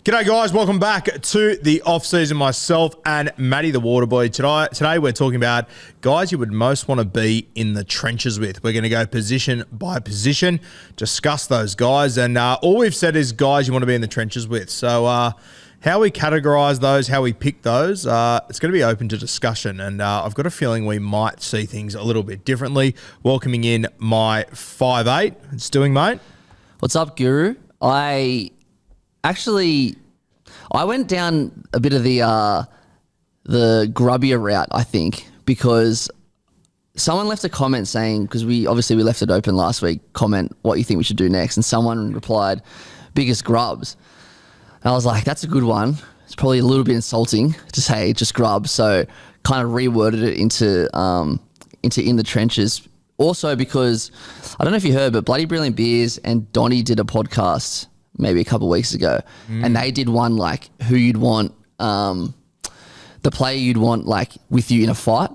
G'day guys, welcome back to the off-season. Myself and Matty the Waterboy. Today we're talking about guys you would most want to be in the trenches with. We're going to go position by position, discuss those guys, and all we've said is guys you want to be in the trenches with. So how we categorise those, how we pick those, it's going to be open to discussion, and I've got a feeling we might see things a little bit differently. Welcoming in my 5'8", it's doing, mate. What's up, Guru? I went down a bit of the grubbier route, I think, because someone left a comment saying, because we left it open last week, comment what you think we should do next, and someone replied, biggest grubs. And I was like, that's a good one. It's probably a little bit insulting to say just grubs, so kind of reworded it into in the trenches. Also because, I don't know if you heard, but Bloody Brilliant Beers and Donnie did a podcast maybe a couple of weeks ago, and they did one like who you'd want, the player you'd want like with you in a fight.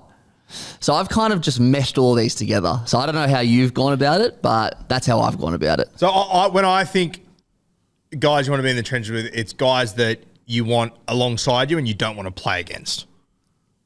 So I've kind of just meshed all these together. So I don't know how you've gone about it, but that's how I've gone about it. So when I think guys you want to be in the trenches with, it's guys that you want alongside you and you don't want to play against.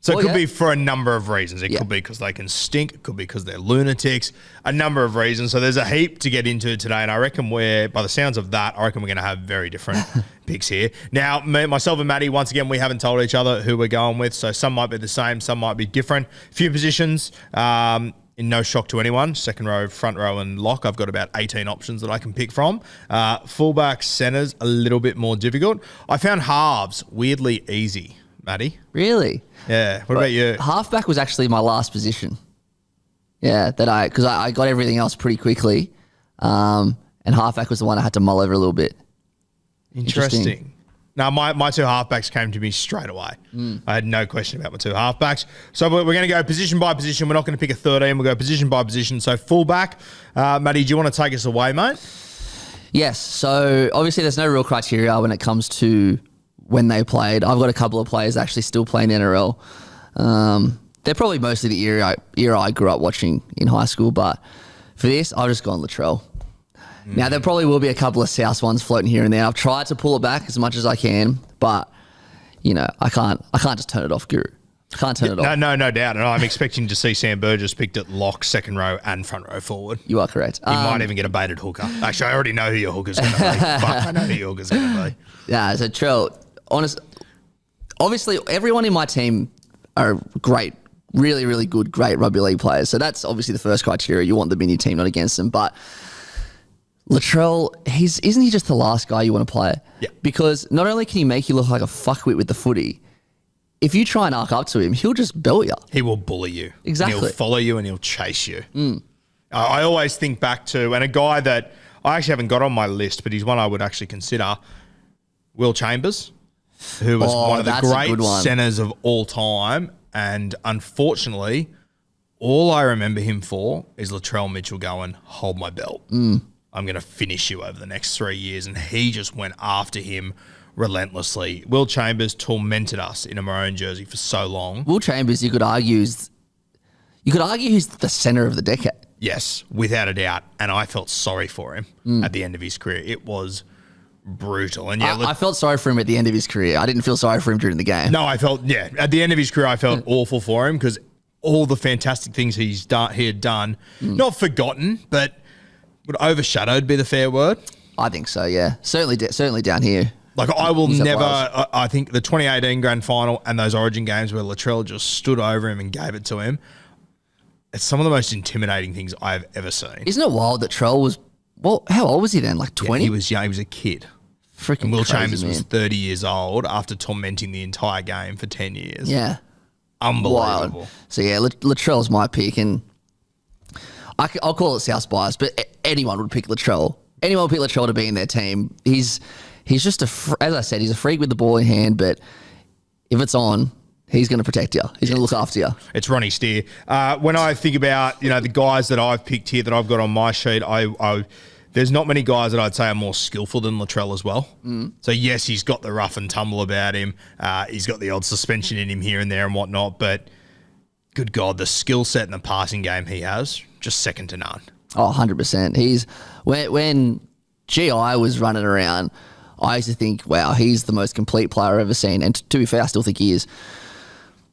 So it could be for a number of reasons. It could be because they can stink. It could be because they're lunatics. A number of reasons. So there's a heap to get into today, and I reckon by the sounds of that, I reckon we're going to have very different picks here. Now, myself and Matty, once again, we haven't told each other who we're going with, so some might be the same, some might be different. Few positions, in no shock to anyone, second row, front row, and lock. I've got about 18 options that I can pick from. Fullback, centres, a little bit more difficult. I found halves weirdly easy, Matty. Really? Yeah. What about you? Halfback was actually my last position. Yeah, because I got everything else pretty quickly, and halfback was the one I had to mull over a little bit. Interesting. Now, my two halfbacks came to me straight away. I had no question about my two halfbacks. So we're going to go position by position. We're not going to pick a 13. We'll go position by position. So fullback. Matty, do you want to take us away, mate? Yes. So obviously there's no real criteria when it comes to when they played. I've got a couple of players actually still playing NRL. They're probably mostly the era I grew up watching in high school, but for this, I've just gone Latrell. Now, there probably will be a couple of South ones floating here and there. I've tried to pull it back as much as I can, but, I can't just turn it off, Guru. I can't turn it off. No doubt. And I'm expecting to see Sam Burgess picked at lock, second row, and front row forward. You are correct. You might even get a baited hooker. Actually, I already know who your hooker's going to be. Fuck, I know who your hooker's going to be. Yeah, so Trell, obviously everyone in my team are great, really, really good, great rugby league players. So that's obviously the first criteria. You want them in your team, not against them. But Latrell, isn't he just the last guy you want to play? Yeah. Because not only can he make you look like a fuckwit with the footy, if you try and arc up to him, he'll just belt you. He will bully you. Exactly. And he'll follow you and he'll chase you. I always think back to, and a guy that I actually haven't got on my list, but he's one I would actually consider, Will Chambers, who was one of the great centres of all time. And unfortunately, all I remember him for is Latrell Mitchell going, hold my belt. I'm going to finish you over the next 3 years. And he just went after him relentlessly. Will Chambers tormented us in a maroon jersey for so long. Will Chambers, you could argue he's the centre of the decade. Yes, without a doubt. And I felt sorry for him at the end of his career. It was brutal. And I felt sorry for him at the end of his career. I didn't feel sorry for him during the game. No, at the end of his career, I felt awful for him because all the fantastic things he had done, not forgotten, but would overshadowed be the fair word. I think so, yeah. Certainly down here. Like I will never, I think the 2018 grand final and those Origin games where Latrell just stood over him and gave it to him, it's some of the most intimidating things I've ever seen. Isn't it wild that Trell was, how old was he then? Like 20? Yeah, he was young. He was a kid. Freaking and Will crazy, Chambers man. was 30 years old after tormenting the entire game for 10 years. Yeah. Unbelievable. Wild. So yeah, Latrell's my pick, and I'll call it South bias, but anyone would pick Latrell. Anyone would pick Latrell to be in their team. He's just as I said, he's a freak with the ball in hand, but if it's on, he's going to protect you. He's going to look after you. It's Ronnie Steer. When I think about, the guys that I've picked here that I've got on my sheet, there's not many guys that I'd say are more skillful than Latrell as well. So yes, he's got the rough and tumble about him. He's got the odd suspension in him here and there and whatnot, but good God, the skill set and the passing game he has, just second to none. Oh, 100%. When GI was running around, I used to think, wow, he's the most complete player I've ever seen. And to be fair, I still think he is.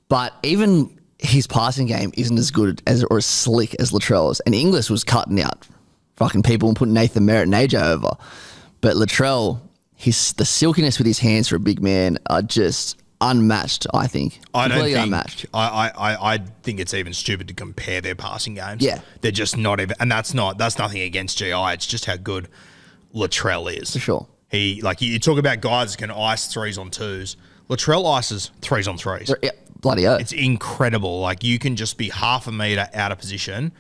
But even his passing game isn't as good as or as slick as Latrell's. And Inglis was cutting out fucking people and putting Nathan Merritt and AJ over. But Latrell, the silkiness with his hands for a big man are just unmatched, I think. Completely unmatched. I think it's even stupid to compare their passing games. Yeah. They're just not even, and that's nothing against GI. It's just how good Latrell is. For sure. You talk about guys that can ice 3s on 2s. Latrell ices 3s on 3s. Yeah, bloody oath. It's incredible. Like, you can just be half a metre out of position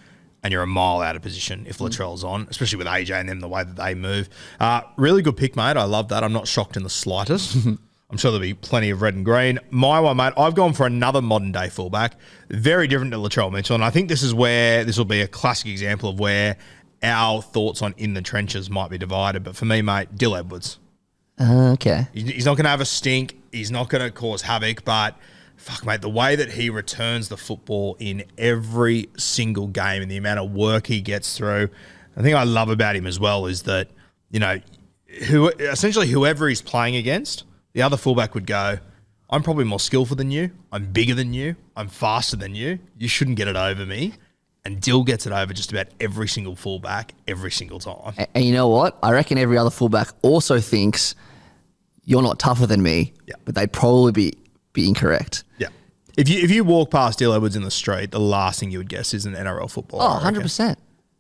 and you're a mile out of position if Latrell's on, especially with AJ and them, the way that they move. Really good pick, mate. I love that. I'm not shocked in the slightest. I'm sure there'll be plenty of red and green. My one, mate, I've gone for another modern-day fullback, very different to Latrell Mitchell, and I think this is where this will be a classic example of where our thoughts on in the trenches might be divided. But for me, mate, Dill Edwards. Okay. He's not going to have a stink. He's not going to cause havoc, but fuck, mate, the way that he returns the football in every single game and the amount of work he gets through, the thing I love about him as well is that, you know, essentially whoever he's playing against, the other fullback would go, I'm probably more skillful than you. I'm bigger than you. I'm faster than you. You shouldn't get it over me. And Dill gets it over just about every single fullback every single time. And you know what? I reckon every other fullback also thinks you're not tougher than me, but they'd probably be incorrect. Yeah. If you walk past Dill Edwards in the street, the last thing you would guess is an NRL footballer. Oh, 100%.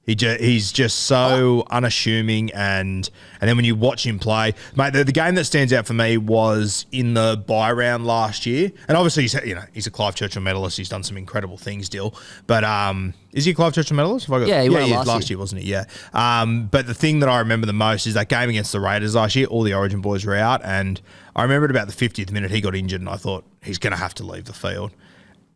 He's just so unassuming, and then when you watch him play, mate, the game that stands out for me was in the bye round last year, and obviously he's a Clive Churchill medalist. He's done some incredible things, Dill. But is he a Clive Churchill medalist? Yeah, he was last year, wasn't he? Yeah. But the thing that I remember the most is that game against the Raiders last year. All the Origin boys were out, and I remember at about the 50th minute he got injured, and I thought he's going to have to leave the field.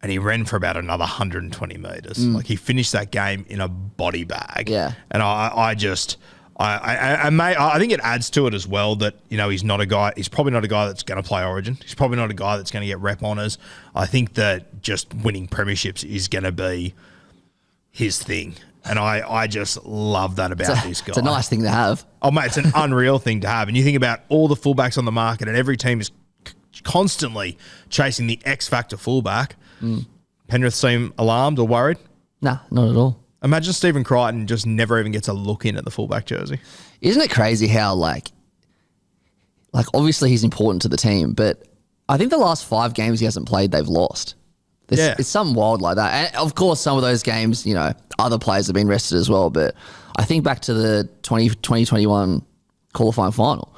And he ran for about another 120 metres. Like, he finished that game in a body bag. Yeah. And I think it adds to it as well that, you know, he's probably not a guy that's going to play Origin. He's probably not a guy that's going to get rep honours. I think that just winning premierships is going to be his thing. And I just love that about this guy. It's a nice thing to have. Oh, mate, it's an unreal thing to have. And you think about all the fullbacks on the market, and every team is constantly chasing the X factor fullback. Penrith seem alarmed or worried? Nah, not at all. Imagine Stephen Crichton just never even gets a look in at the fullback jersey. Isn't it crazy how, like obviously he's important to the team, but I think the last 5 games he hasn't played, they've lost. It's something wild like that. And of course, some of those games, you know, other players have been rested as well, but I think back to the 2021 qualifying final.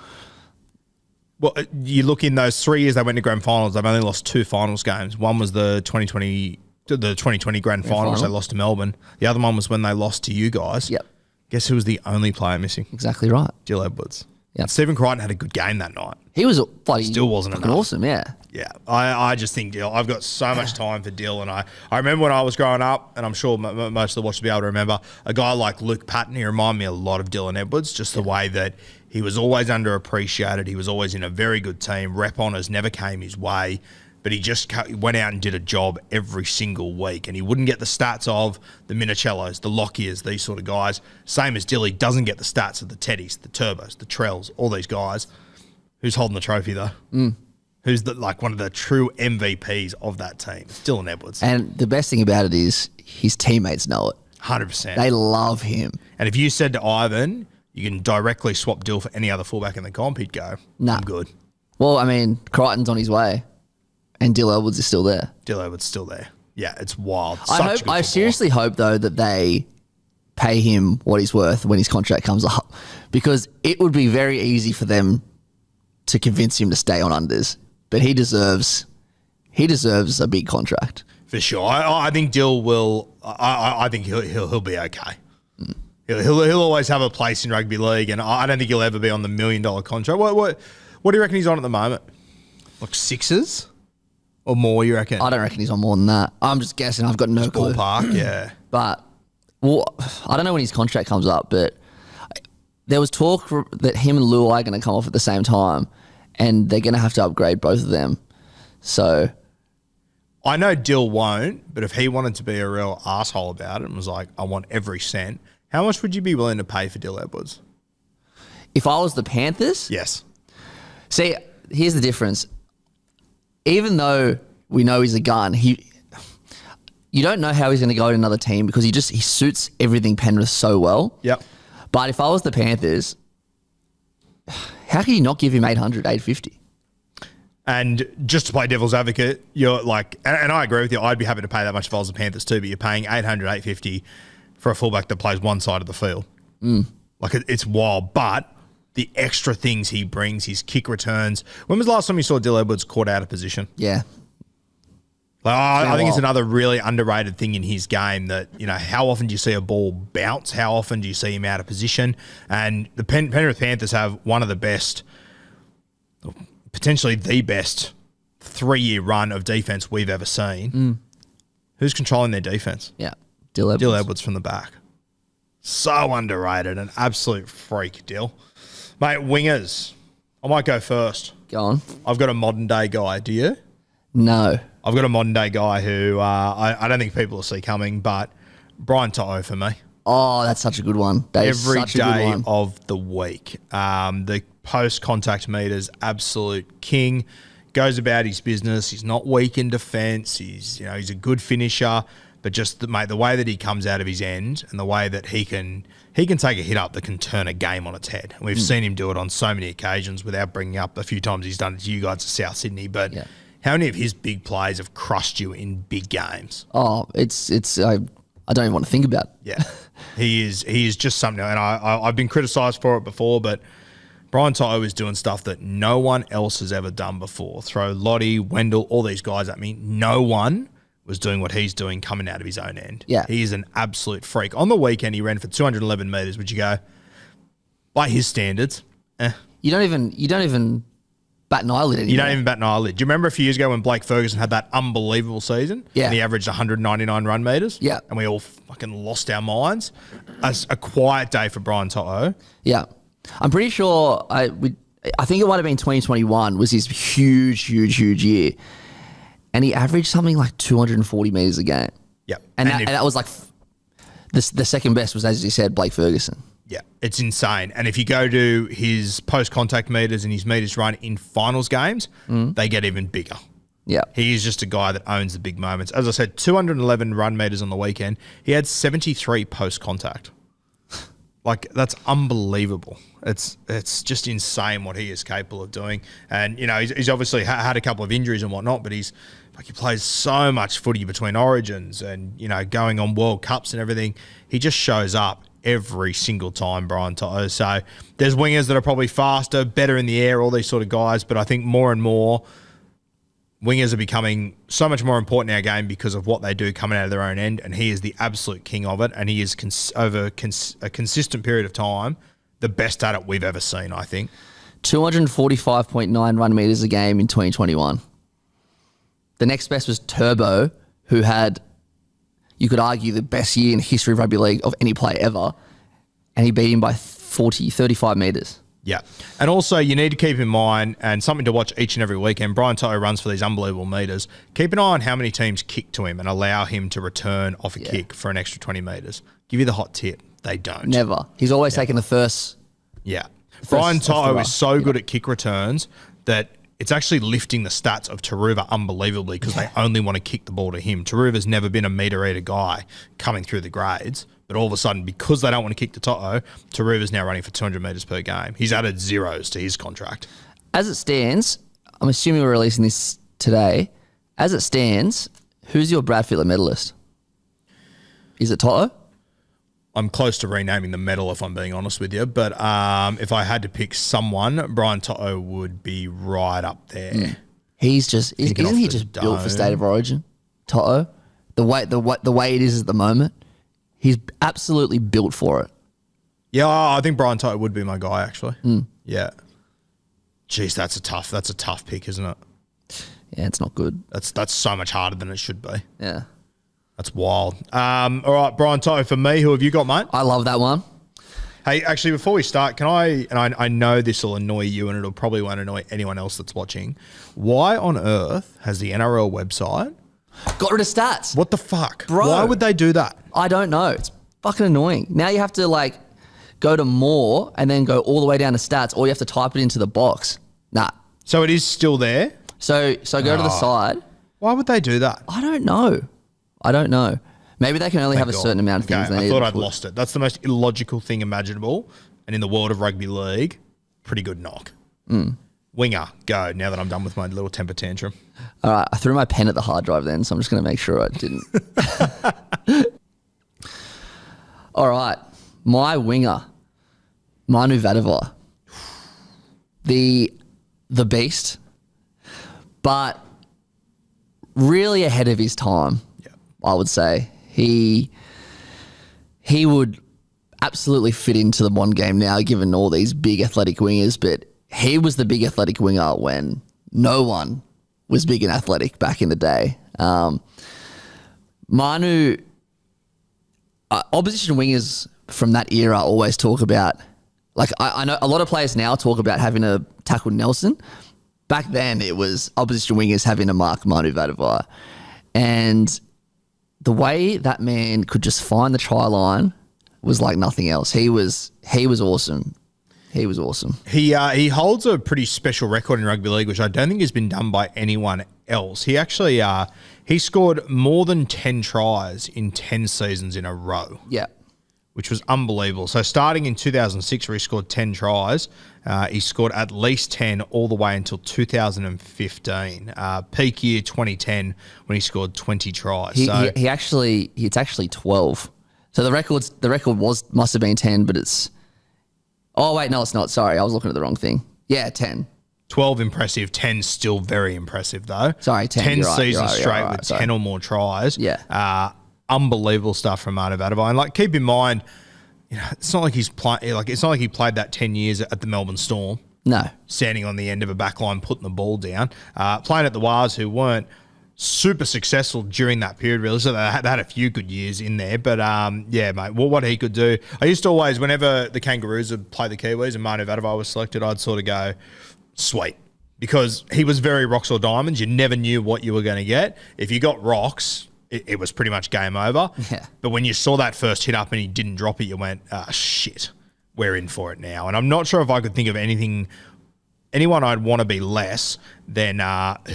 Well, you look in those 3 years they went to grand finals, they've only lost 2 finals games. One was the 2020 grand finals they lost to Melbourne. The other one was when they lost to you guys. Yep. Guess who was the only player missing? Exactly right. Dill Edwards. Yep. Stephen Crichton had a good game that night. He was bloody still wasn't enough. Awesome, yeah. Yeah, I just think Dill. I've got so much time for Dill, and I remember when I was growing up, and I'm sure most of the watchers will be able to remember, a guy like Luke Patton, he reminded me a lot of Dylan Edwards, just the way that he was always underappreciated. He was always in a very good team. Rep honours never came his way, but he just went out and did a job every single week, and he wouldn't get the stats of the Minicellos, the Lockyers, these sort of guys. Same as Dilly doesn't get the stats of the Teddys, the Turbos, the Trells, all these guys. Who's holding the trophy though? Who's one of the true MVPs of that team? It's Dylan Edwards. And the best thing about it is his teammates know it. 100%. They love him. And if you said to Ivan, you can directly swap Dill for any other fullback in the comp, he'd go, nah. I'm good. Well, I mean, Crichton's on his way, and Dill Edwards is still there. Dill Edwards still there. Yeah, it's wild. I seriously hope, though, that they pay him what he's worth when his contract comes up, because it would be very easy for them to convince him to stay on unders. But he deserves a big contract. For sure. I think Dill will. I think he'll be okay. He'll always have a place in rugby league, and I don't think he'll ever be on the $1 million contract. What do you reckon he's on at the moment? Like 6s or more? You reckon? I don't reckon he's on more than that. I'm just guessing. I've got no clue. Ballpark, yeah. But I don't know when his contract comes up, but there was talk that him and Luai are going to come off at the same time, and they're going to have to upgrade both of them. So I know Dill won't, but if he wanted to be a real asshole about it and was like, I want every cent, how much would you be willing to pay for Dill Edwards? If I was the Panthers? Yes. See, here's the difference. Even though we know he's a gun, you don't know how he's going to go to another team because he suits everything Penrith so well. Yep. But if I was the Panthers, how can you not give him 800, 850? And just to play devil's advocate, you're like, and I agree with you, I'd be happy to pay that much if I was the Panthers too, but you're paying 800, 850 for a fullback that plays one side of the field. Like, it's wild. But the extra things he brings, his kick returns. When was the last time you saw Dill Edwards caught out of position? Yeah. Like, I think it's another really underrated thing in his game that, how often do you see a ball bounce? How often do you see him out of position? And the Penrith Panthers have one of the best, potentially the best 3-year run of defense we've ever seen. Who's controlling their defense? Yeah. Dill Edwards from the back. So underrated. An absolute freak, Dill. Mate, wingers. I might go first. Go on. I've got a modern day guy. Do you? No. I've got a modern day guy who I don't think people will see coming, but Brian To'o for me. Oh, that's such a good one. Every day of the week. The post-contact meters, absolute king. Goes about his business. He's not weak in defence. He's a good finisher. But just the way that he comes out of his end and the way that he can take a hit up that can turn a game on its head. And we've seen him do it on so many occasions without bringing up a few times he's done it to you guys at South Sydney. But how many of his big plays have crushed you in big games? Oh, I don't even want to think about it. Yeah, he is just something. And I've been criticised for it before, but Brian To'o is doing stuff that no one else has ever done before. Throw Lottie, Wendell, all these guys at me. No one was doing what he's doing coming out of his own end. Yeah. He is an absolute freak. On the weekend, he ran for 211 metres, which you go, by his standards, You don't even bat an eyelid anymore. You don't even bat an eyelid. Do you remember a few years ago when Blake Ferguson had that unbelievable season? Yeah. And he averaged 199 run metres? Yeah. And we all fucking lost our minds? A quiet day for Brian To'o. Yeah. I'm pretty sure, I think it might have been 2021 was his huge year. And he averaged something like 240 metres a game. Yeah. And that was like, the second best was, as you said, Blake Ferguson. Yeah, it's insane. And if you go to his post-contact meters and his meters run in finals games, they get even bigger. Yeah. He is just a guy that owns the big moments. As I said, 211 run meters on the weekend. He had 73 post-contact. Like, that's unbelievable. It's just insane what he is capable of doing. And, he's obviously had a couple of injuries and whatnot, but he plays so much footy between origins and, going on World Cups and everything. He just shows up every single time, Brian To'o. So there's wingers that are probably faster, better in the air, all these sort of guys. But I think more and more wingers are becoming so much more important in our game because of what they do coming out of their own end. And he is the absolute king of it. And he is, over a consistent period of time, the best at it we've ever seen, I think. 245.9 run metres a game in 2021. The next best was Turbo, who had, you could argue, the best year in the history of rugby league of any player ever. And he beat him by 35 metres. Yeah. And also you need to keep in mind, and something to watch each and every weekend, Brian To'o runs for these unbelievable metres. Keep an eye on how many teams kick to him and allow him to return off a kick for an extra 20 metres. Give you the hot tip. They don't. Never. He's always taken the first. Yeah. Brian To'o is so good at kick returns that it's actually lifting the stats of Taruva unbelievably because they only want to kick the ball to him. Taruva's never been a metre eater guy coming through the grades, but all of a sudden, because they don't want to kick to To'o, Taruva's now running for 200 metres per game. He's added zeros to his contract. As it stands, I'm assuming we're releasing this today. As it stands, who's your Brad Fittler medalist? Is it To'o? I'm close to renaming the medal, if I'm being honest with you. But if I had to pick someone, Brian To'o would be right up there. Mm. Isn't he just built for State of Origin? To'o, the way it is at the moment, he's absolutely built for it. Yeah, I think Brian To'o would be my guy actually. Yeah. Jeez, that's a tough pick, isn't it? Yeah, it's not good. That's so much harder than it should be. Yeah. That's wild. All right, Brian To'o for me. Who have you got, mate? I love that one. Hey, actually, before we start, I know this will annoy you and it'll probably won't annoy anyone else that's watching. Why on earth has the NRL website got rid of stats? What the fuck? Bro. Why would they do that? I don't know. It's fucking annoying. Now you have to go to more and then go all the way down to stats, or you have to type it into the box. Nah, So it is still there? So go to the side. Why would they do that? I don't know. Maybe they can only have a certain amount of things. I thought I'd lost it. That's the most illogical thing imaginable. And in the world of rugby league, pretty good knock. Winger, go, now that I'm done with my little temper tantrum. All right, I threw my pen at the hard drive then, so I'm just going to make sure I didn't. All right, my winger, Manu Vadavai. The beast, but really ahead of his time, I would say. He would absolutely fit into the modern game now, given all these big athletic wingers, but he was the big athletic winger when no one was big and athletic back in the day. Manu, opposition wingers from that era always talk about, like I know a lot of players now talk about having to tackle Nelson. Back then it was opposition wingers having to mark Manu Vadavai. And the way that man could just find the try line was like nothing else. He was awesome. He was awesome. He holds a pretty special record in rugby league, which I don't think has been done by anyone else. He actually he scored more than 10 tries in 10 seasons in a row. Yeah. Which was unbelievable. So starting in 2006 where he scored 10 tries, he scored at least 10 all the way until 2015. Peak year 2010 when he scored 20 tries. It's actually 12. So the record must have been 10, but it's... Oh, wait, no, it's not. Sorry, I was looking at the wrong thing. Yeah, 10. 12 impressive, 10 still very impressive though. Sorry, 10. 10 you're seasons right, straight with 10 or more tries. Yeah. Unbelievable stuff from Manu Vadavai. And like, keep in mind, it's not like it's not like he played that 10 years at the Melbourne Storm. No. Standing on the end of a back line, putting the ball down. Playing at the Wars, who weren't super successful during that period, really. So they had a few good years in there. But, yeah, mate, what he could do. I used to always, whenever the Kangaroos would play the Kiwis and Manu Vadavai was selected, I'd sort of go, sweet. Because he was very rocks or diamonds. You never knew what you were going to get. If you got rocks, it was pretty much game over. Yeah. But when you saw that first hit up and he didn't drop it, you went, shit, we're in for it now. And I'm not sure if I could think of anyone I'd want to be less than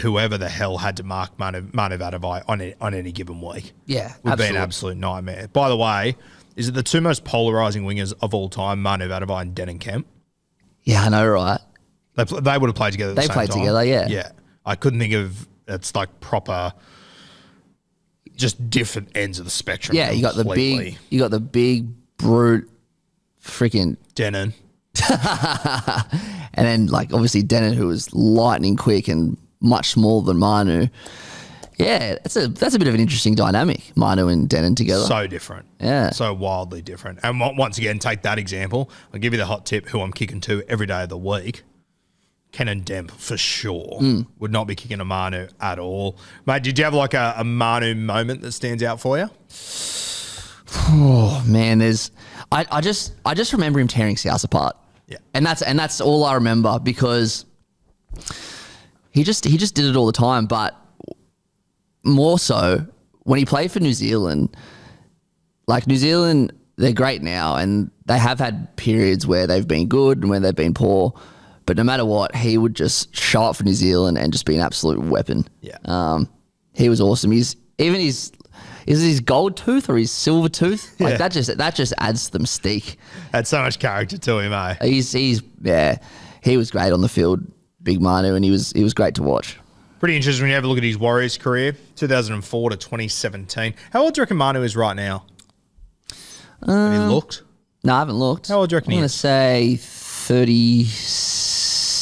whoever the hell had to mark Manu Vadavai on any given week. Yeah, would be an absolute nightmare. By the way, is it the two most polarising wingers of all time, Manu Vadavai and Denon Kemp? Yeah, I know, right? They would have played together at the same time. They played together, yeah. Yeah. I couldn't think of, it's like proper, just different ends of the spectrum. Yeah, you got the big brute freaking Denon. And then, like, obviously Denon, who was lightning quick and much smaller than Manu. Yeah, that's a bit of an interesting dynamic, Manu and Denon together. So different. Yeah. So wildly different. And once again, take that example. I'll give you the hot tip, who I'm kicking to every day of the week. Ken and Demp, for sure. Would not be kicking a Manu at all. Mate, did you have like a Manu moment that stands out for you? Oh, man, I just remember him tearing South apart. Yeah. And that's all I remember, because he just did it all the time. But more so when he played for New Zealand, like New Zealand, they're great now and they have had periods where they've been good and where they've been poor. But no matter what, he would just show up for New Zealand and just be an absolute weapon. Yeah. He was awesome. Is it his gold tooth or his silver tooth? Like that just adds the mystique. Had so much character to him, eh? He was great on the field, big Manu, and he was great to watch. Pretty interesting when you have a look at his Warriors career, 2004 to 2017. How old do you reckon Manu is right now? Have you looked? No, I haven't looked. How old do you reckon he is? I'm going to say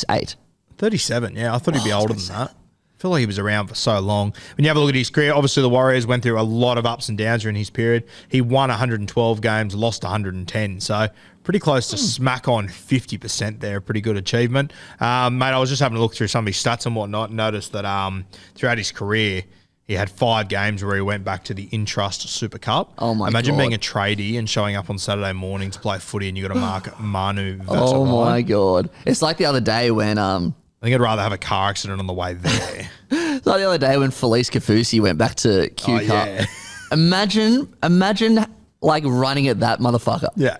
38. 37, yeah. I thought he'd be older than that. I feel like he was around for so long. When you have a look at his career, obviously the Warriors went through a lot of ups and downs during his period. He won 112 games, lost 110. So pretty close to smack on 50% there. Pretty good achievement. Mate, I was just having a look through some of his stats and whatnot and noticed that throughout his career, he had 5 games where he went back to the Intrust Super Cup. Oh, my Imagine God. being a tradie and showing up on Saturday morning to play footy and you got to mark Manu Vadavai. Oh, my God. It's like the other day when... I think I'd rather have a car accident on the way there. It's like the other day when Felice Kafusi went back to Q Cup. Yeah. Imagine like running at that motherfucker. Yeah.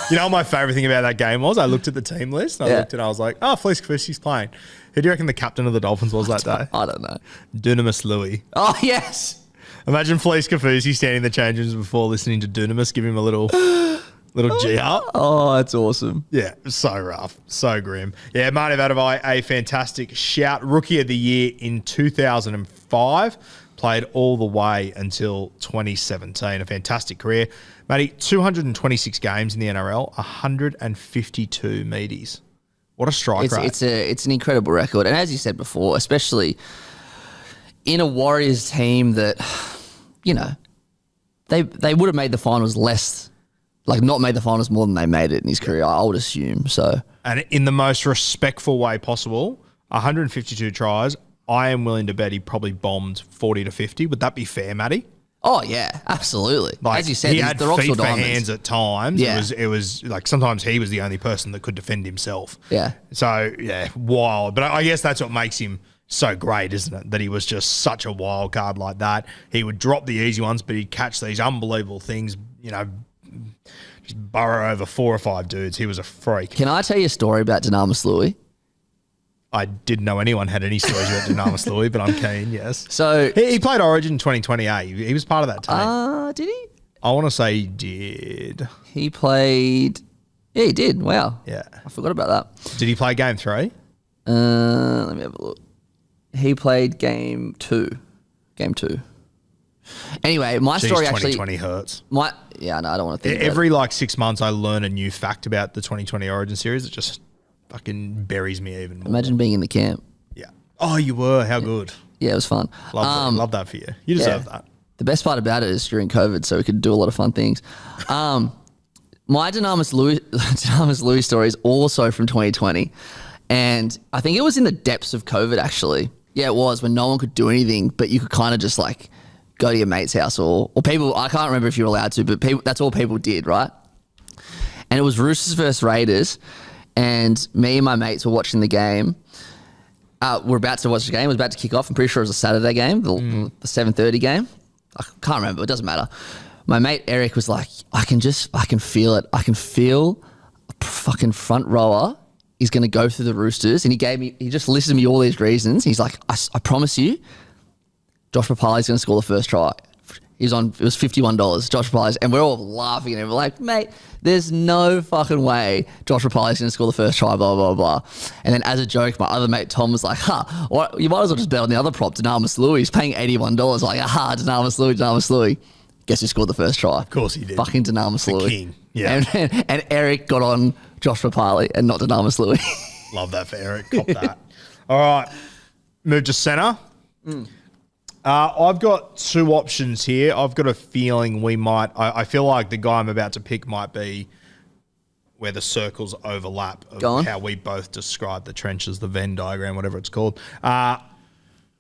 You know what my favourite thing about that game was? I looked at the team list and I was like, Felice Kafusi's playing. Who do you reckon the captain of the Dolphins was that day? I don't know. Dunamis Louis. Oh, yes. Imagine Felice Kafusi standing in the change rooms before listening to Dunamis give him a little G up. Oh, that's awesome. Yeah, so rough, so grim. Yeah, Marty Vadavai, a fantastic shout. Rookie of the Year in 2005. Played all the way until 2017. A fantastic career. Matty, 226 games in the NRL, 152 meaties. What a strike rate. It's an incredible record. And as you said before, especially in a Warriors team that, you know, they would have made the finals less, like not made the finals more than they made it in his career, I would assume. So, and in the most respectful way possible, 152 tries, I am willing to bet he probably bombed 40 to 50. Would that be fair, Matty? Oh, yeah, absolutely. Like, as you said, he had the feet for diamonds. hands at times. Yeah. It was like sometimes he was the only person that could defend himself. Yeah. So, yeah, wild. But I guess that's what makes him so great, isn't it? That he was just such a wild card like that. He would drop the easy ones, but he'd catch these unbelievable things, you know, just burrow over 4 or 5 dudes. He was a freak. Can I tell you a story about Dunamis Louis? I didn't know anyone had any stories about Dunamis Louis, but I'm keen, yes. So he played Origin 2028. He was part of that team. Did he? I want to say he did. He played... Yeah, he did. Wow. Yeah. I forgot about that. Did he play game 3? Let me have a look. He played game 2. Game 2. Anyway, my story 2020 hurts. I don't want to think Every like 6 months I learn a new fact about the 2020 Origin series. It just fucking buries me even more. Imagine being in the camp. Yeah. Oh, you were. How good. Yeah, it was fun. Love that for you. You deserve that. The best part about it is during COVID, so we could do a lot of fun things. My Dunamis Louis story is also from 2020. And I think it was in the depths of COVID, actually. Yeah, it was, when no one could do anything, but you could kind of just like go to your mate's house or people, I can't remember if you were allowed to, but people, that's all people did, right? And it was Roosters versus Raiders. And me and my mates were watching the game. We're about to watch the game. It was about to kick off. I'm pretty sure it was a Saturday game, the 7:30 game. I can't remember. It doesn't matter. My mate Eric was like, I can feel it. I can feel a fucking front rower is going to go through the Roosters. And he just listed me all these reasons. He's like, I promise you, Josh Papali's going to score the first try. It was $51, Josh Papali's, and we're all laughing at him. We're like, mate, there's no fucking way Josh Papali's going to score the first try, blah, blah, blah. And then as a joke, my other mate Tom was like, you might as well just bet on the other prop, Dunamis Louis. He's paying $81. Like, Dunamis Louis. Guess who scored the first try? Of course he did. Fucking Dunamis Louis. The king. Yeah. And Eric got on Josh Papali and not Dunamis Louis. Love that for Eric. Cop that. All right. Move to centre. I've got 2 options here. I've got a feeling I feel like the guy I'm about to pick might be where the circles overlap of how we both describe the trenches, the Venn diagram, whatever it's called. I'm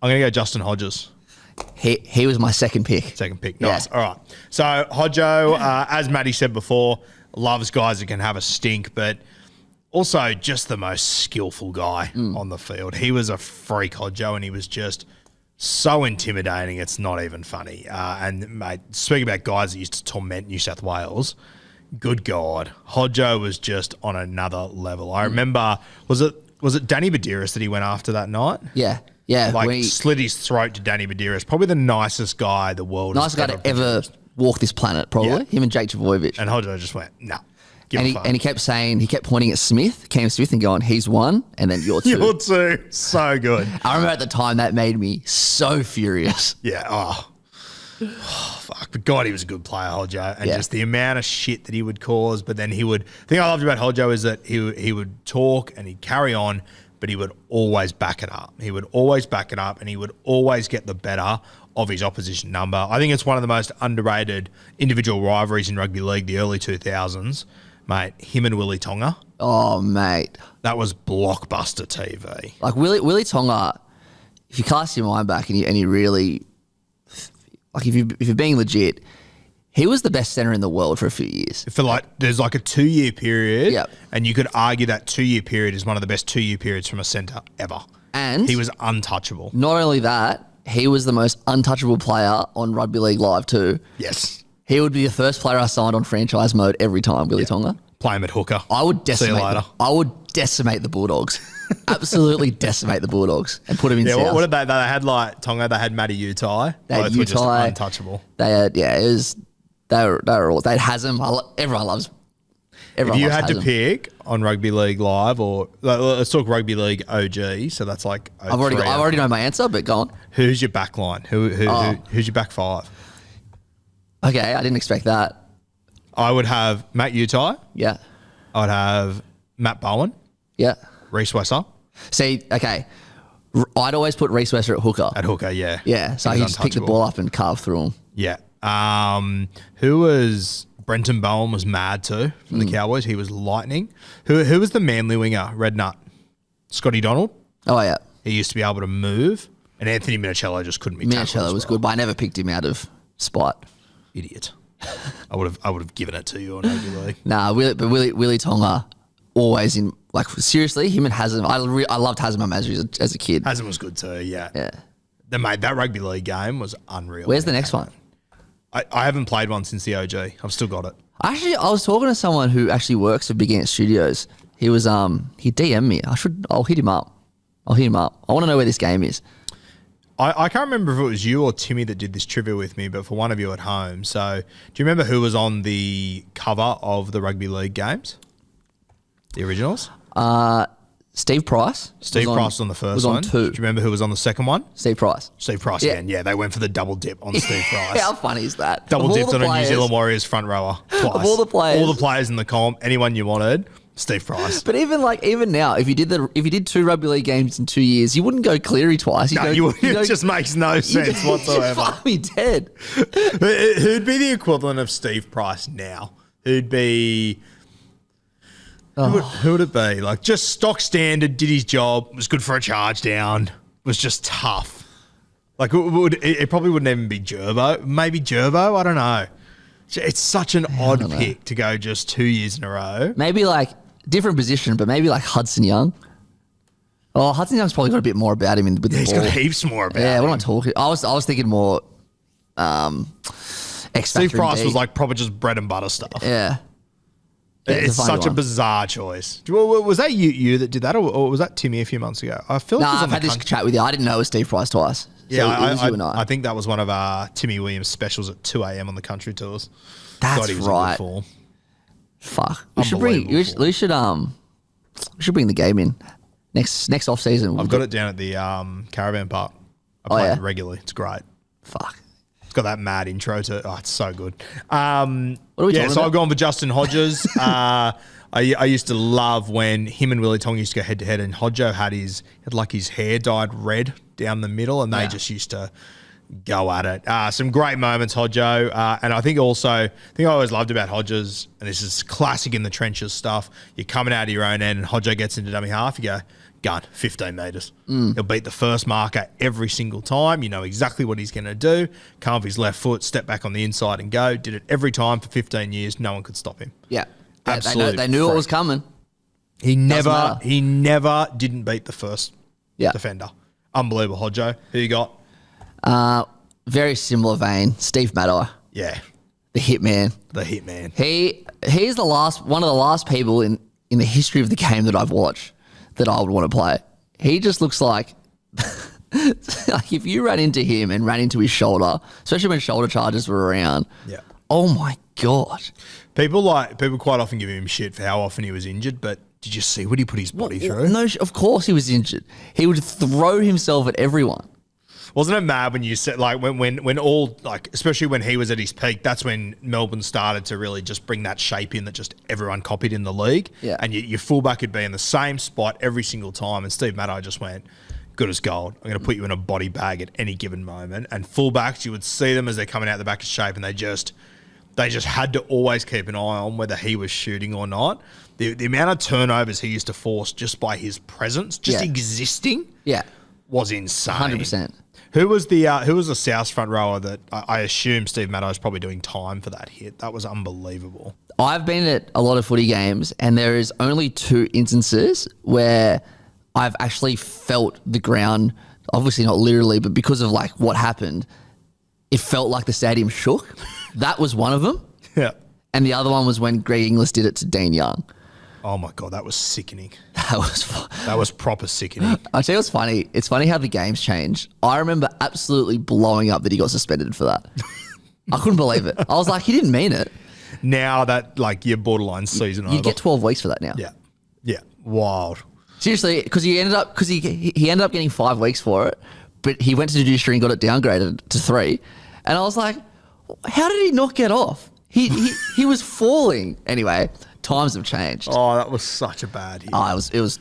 going to go Justin Hodges. He was my second pick. Nice. Yeah. All right. So Hodjo, as Matty said before, loves guys that can have a stink, but also just the most skillful guy on the field. He was a freak, Hodjo, and he was just so intimidating, it's not even funny. And, mate, speaking about guys that used to torment New South Wales, good God, Hodjo was just on another level. I remember, was it Danny Badiris that he went after that night? Yeah. Yeah. Like, slit his throat to Danny Badiris. Probably the nicest guy the world has ever produced. Ever walk this planet, probably. Yeah. Him and Jake Trbojevic. And Hodjo just went, no. And he kept pointing at Cam Smith and going, he's one, and then you're 2. You're 2. So good. I remember at the time that made me so furious. Yeah. Oh, fuck. But God, he was a good player, Hodjo. And just the amount of shit that he would cause. But then the thing I loved about Hodjo is that he would talk and he'd carry on, but he would always back it up. He would always back it up and he would always get the better of his opposition number. I think it's one of the most underrated individual rivalries in rugby league, the early 2000s. Mate, him and Willie Tonga. Oh, mate. That was blockbuster TV. Like, Willie Tonga, if you cast your mind back and you really... Like, if you're being legit, he was the best centre in the world for a few years. There's like a 2-year period, yep. And you could argue that 2-year period is one of the best 2-year periods from a centre ever. And... he was untouchable. Not only that, he was the most untouchable player on Rugby League Live too. Yes. He would be the first player I signed on franchise mode every time, Willie Tonga. Play him at hooker. I would See you later. decimate the Bulldogs. Absolutely decimate the Bulldogs and put him in South. What did they had like Tonga? They had Matty Utai. They had Both were just Utai. untouchable. They had, it was, they were all, they had Hasem. Everyone loves If you had to Hasem. pick on Rugby League Live or let's talk Rugby League OG, so that's like I already know my answer, but go on. Who's your back line? Who's your back five? Okay, I didn't expect that. I would have Matt Utai. Yeah. I'd have Matt Bowen, Yeah. Reece Wesser. See, okay. I'd always put Reece Wesser at hooker. At hooker, yeah. Yeah, so he just picked the ball up and carved through him. Yeah. Who was Brenton Bowen was mad too from the Cowboys. He was lightning. Who was the Manly winger? Red Nut. Scotty Donald. Oh, yeah. He used to be able to move. And Anthony Minicello just couldn't be tackled. Minicello was good, but I never picked him out of spite. Idiot. I would have given it to you on Rugby League. Nah, Willie Tonga always in, like, seriously, him and Hasem. I loved Hasem as a kid. Hasem was good too, yeah. Yeah. They made that Rugby League game was unreal. Where's the next one? I haven't played one since the OG. I've still got it. Actually, I was talking to someone who actually works for Big Ant Studios. He was he DM'd me. I'll hit him up. I want to know where this game is. I can't remember if it was you or Timmy that did this trivia with me, but for one of you at home. So, do you remember who was on the cover of the Rugby League games? The originals? Steve Price. Steve Price was on the first was on one. 2. Do you remember who was on the second one? Steve Price. Steve Price Yeah. again. Yeah, they went for the double dip on Steve Price. How funny is that? Double Of all dipped the on a New players- Zealand Warriors front rower twice. Of all the players in the comp, anyone you wanted, Steve Price. But even now, if you did 2 rugby league games in 2 years, you wouldn't go Cleary twice. It just makes no sense whatsoever. You'd fuck me dead. Who'd be the equivalent of Steve Price now? Who'd be... Who would it be? Like, just stock standard, did his job, was good for a charge down, was just tough. Like, it probably wouldn't even be Gerbo. Maybe Gerbo? I don't know. It's such an odd pick to go just 2 years in a row. Maybe like different position, but maybe like Hudson Young. Oh, Hudson Young's probably got a bit more about him with the He's ball. got heaps more about Yeah, him. what am I talking? I was thinking more X Steve Factor. Price indeed. was like probably just bread and butter stuff. Yeah. It's such a bizarre choice. Was that you that did that, or was that Timmy a few months ago? I feel like I've had this chat with you. I didn't know it was Steve Price twice. Yeah, So it was you and I think that was one of Timmy Williams' specials at 2 a.m. on the country tours. That's God, he was in right. good form. Fuck. We should bring the game in next off season. I've got it down at the caravan park. I play it regularly. It's great. Fuck. It's got that mad intro to it. Oh, it's so good. What are we talking so about? I've gone for Justin Hodges. I used to love when him and Willie Tonga used to go head to head, and Hodjo had his hair dyed red down the middle, and they just used to go at it. Some great moments, Hodjo. And I think I always loved about Hodges, and this is classic in the trenches stuff. You're coming out of your own end, and Hodjo gets into dummy half. You go, gun, 15 metres. He'll beat the first marker every single time. You know exactly what he's going to do. Come off his left foot, step back on the inside and go. Did it every time for 15 years. No one could stop him. Yeah. Absolutely. They knew it was coming. He never didn't beat the first defender. Unbelievable, Hodjo. Who you got? Very similar vein. Steve Maddai. Yeah. The hitman. The hitman. He's one of the last people in the history of the game that I've watched that I would want to play. He just looks like if you ran into him and ran into his shoulder, especially when shoulder charges were around. Yeah. Oh my God. People quite often give him shit for how often he was injured, but did you see what he put his body through? No, of course he was injured. He would throw himself at everyone. Wasn't it mad when you said, like, when all, like, especially when he was at his peak, that's when Melbourne started to really just bring that shape in that just everyone copied in the league. Yeah. And your fullback would be in the same spot every single time. And Steve Maddai just went, good as gold. I'm going to put you in a body bag at any given moment. And fullbacks, you would see them as they're coming out the back of shape, and they just had to always keep an eye on whether he was shooting or not. The amount of turnovers he used to force just by his presence, just existing, was insane. 100%. Who was the South front rower that I assume Steve Maddai was probably doing time for that hit? That was unbelievable. I've been at a lot of footy games, and there is only 2 instances where I've actually felt the ground, obviously not literally, but because of like what happened, it felt like the stadium shook. That was one of them. Yeah. And the other one was when Greg Inglis did it to Dean Young. Oh my God, that was sickening. That was proper sickening. I'll tell you what's funny. It's funny how the game's changed. I remember absolutely blowing up that he got suspended for that. I couldn't believe it. I was like, he didn't mean it. Now that like your borderline season over. You get 12 weeks for that now. Yeah. Yeah. Wild. Seriously, because he ended up getting 5 weeks for it, but he went to judiciary and got it downgraded to 3. And I was like, how did he not get off? He was falling. Anyway, times have changed. Oh, that was such a bad hit. Oh, it was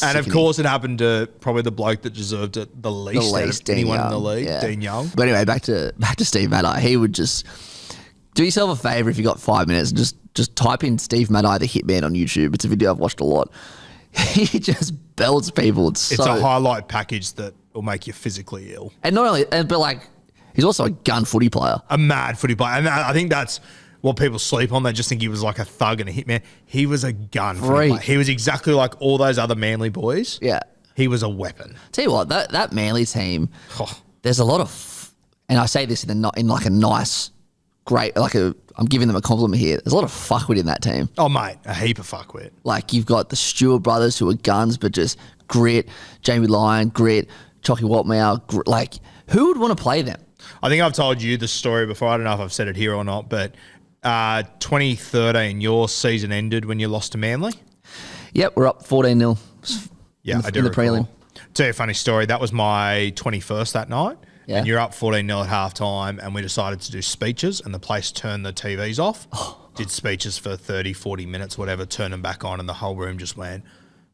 and of course it happened to probably the bloke that deserved it the least out of anyone in the league, Dean Young. But anyway, back to Steve Maddie. He would just do yourself a favour if you got 5 minutes and just type in Steve Maddie the Hitman on YouTube. It's a video I've watched a lot. He just belts people. It's a highlight package that will make you physically ill. And not only, but like, he's also a gun footy player. A mad footy player. And I think that's what people sleep on. They just think he was like a thug and a hitman. He was a gun footy player. He was exactly like all those other Manly boys. Yeah. He was a weapon. Tell you what, that Manly team, there's a lot of, and I say this in like a nice, great, I'm giving them a compliment here. There's a lot of fuckwit in that team. Oh, mate, a heap of fuckwit. Like, you've got the Stewart brothers who are guns, but just grit. Jamie Lyon, grit. Chalky Watmow, like, who would want to play them? I think I've told you the story before. I don't know if I've said it here or not, but 2013, your season ended when you lost to Manly. Yep, we're up 14-0. Yeah, I do in the prelim. Tell you a funny story. That was my 21st that night. Yeah. And you're up 14-0 at halftime, and we decided to do speeches, and the place turned the TVs off. Did speeches for 30, 40 minutes, whatever, turned them back on, and the whole room just went,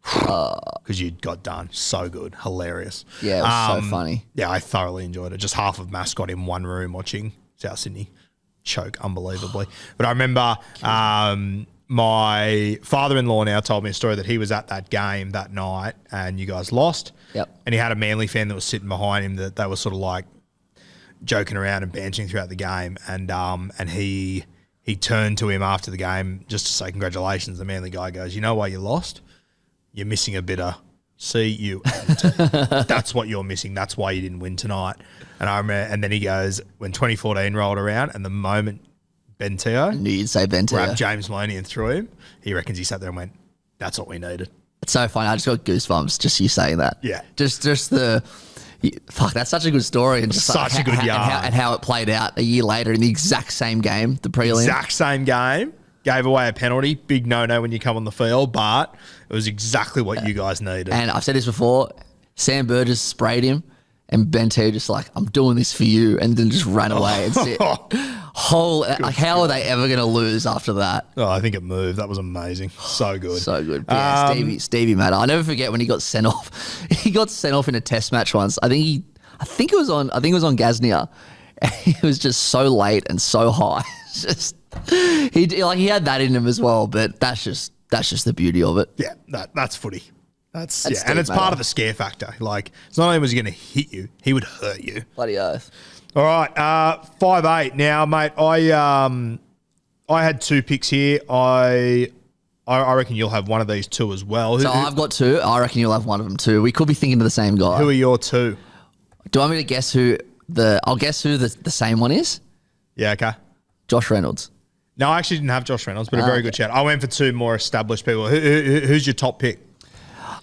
because you got done. So good. Hilarious. Yeah, it was so funny. Yeah, I thoroughly enjoyed it. Just half of Mascot in one room watching South Sydney choke unbelievably. But I remember my father-in-law now told me a story that he was at that game that night and you guys lost. Yep. And he had a Manly fan that was sitting behind him that they were sort of like joking around and bantering throughout the game. And he turned to him after the game just to say congratulations. The Manly guy goes, you know why you lost? You're missing a bit of C-U-N-T. That's what you're missing. That's why you didn't win tonight. And I remember, and then he goes, when 2014 rolled around and the moment Ben Teo, I knew you'd say Ben Teo, grabbed James Maloney and threw him, he reckons he sat there and went, that's what we needed. It's so funny. I just got goosebumps just you saying that. Yeah. Just the, fuck, that's such a good story. And just such a good yard. And how it played out a year later in the exact same game, the prelim. Exact same game. Gave away a penalty. Big no-no when you come on the field, but it was exactly what you guys needed. And I've said this before, Sam Burgess sprayed him and Ben T just like, I'm doing this for you, and then just ran away and said, how are they ever going to lose after that? Oh, I think it moved. That was amazing. So good. So good. Yeah, Stevie Matter. I'll never forget when he got sent off. He got sent off in a test match once. I think it was on Gaznia. And he was just so late and so high. Just he had that in him as well, but that's just the beauty of it. Yeah, that's footy. That's yeah, and it's part of the scare factor. Like, it's not only was he going to hit you, he would hurt you. Bloody oath. All right, 5'8". Now, mate, I had 2 picks here. I reckon you'll have one of these 2 as well. So I've got 2. I reckon you'll have one of them too. We could be thinking of the same guy. Who are your 2? Do you want me to guess who I'll guess who the same one is? Yeah, okay. Josh Reynolds. No, I actually didn't have Josh Reynolds, but a very good shout. I went for 2 more established people. Who's your top pick?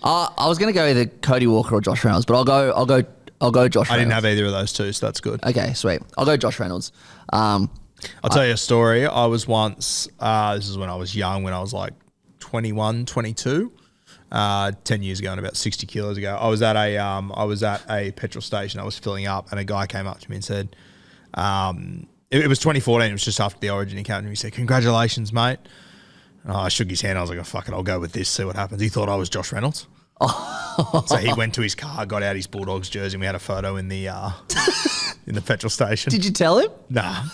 I was going to go either Cody Walker or Josh Reynolds, but I'll go Josh Reynolds. I didn't have either of those 2, so that's good. Okay, sweet. I'll go Josh Reynolds. I'll tell you a story. I was once, this is when I was young, when I was like 21, 22, 10 years ago and about 60 kilos ago. I was at a petrol station. I was filling up and a guy came up to me and said, it was 2014. It was just after the Origin. He came to me and said, congratulations, mate. And I shook his hand. I was like, oh, fuck it, I'll go with this, see what happens. He thought I was Josh Reynolds. So he went to his car, got out his Bulldogs jersey, and we had a photo in the petrol station. Did you tell him? Nah.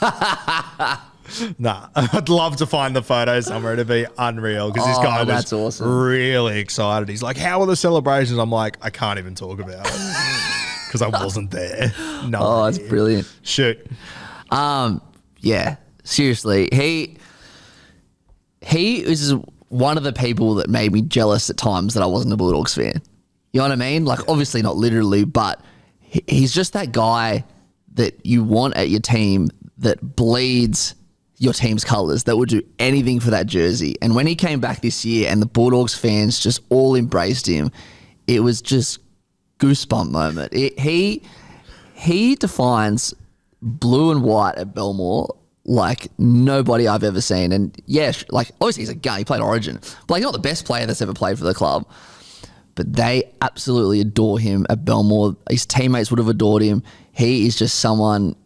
Nah. I'd love to find the photo somewhere. It'd be unreal because this guy was awesome. Really excited. He's like, how are the celebrations? I'm like, I can't even talk about it because I wasn't there. No. That's brilliant. Shoot. Yeah, seriously. He is one of the people that made me jealous at times that I wasn't a Bulldogs fan. You know what I mean? Like, obviously not literally, but he's just that guy that you want at your team that bleeds your team's colours, that would do anything for that jersey. And when he came back this year and the Bulldogs fans just all embraced him, it was just goosebump moment. He defines blue and white at Belmore like nobody I've ever seen. And yeah, like obviously he's a gun. He played Origin, but like not the best player that's ever played for the club. But they absolutely adore him at Belmore. His teammates would have adored him. He is just someone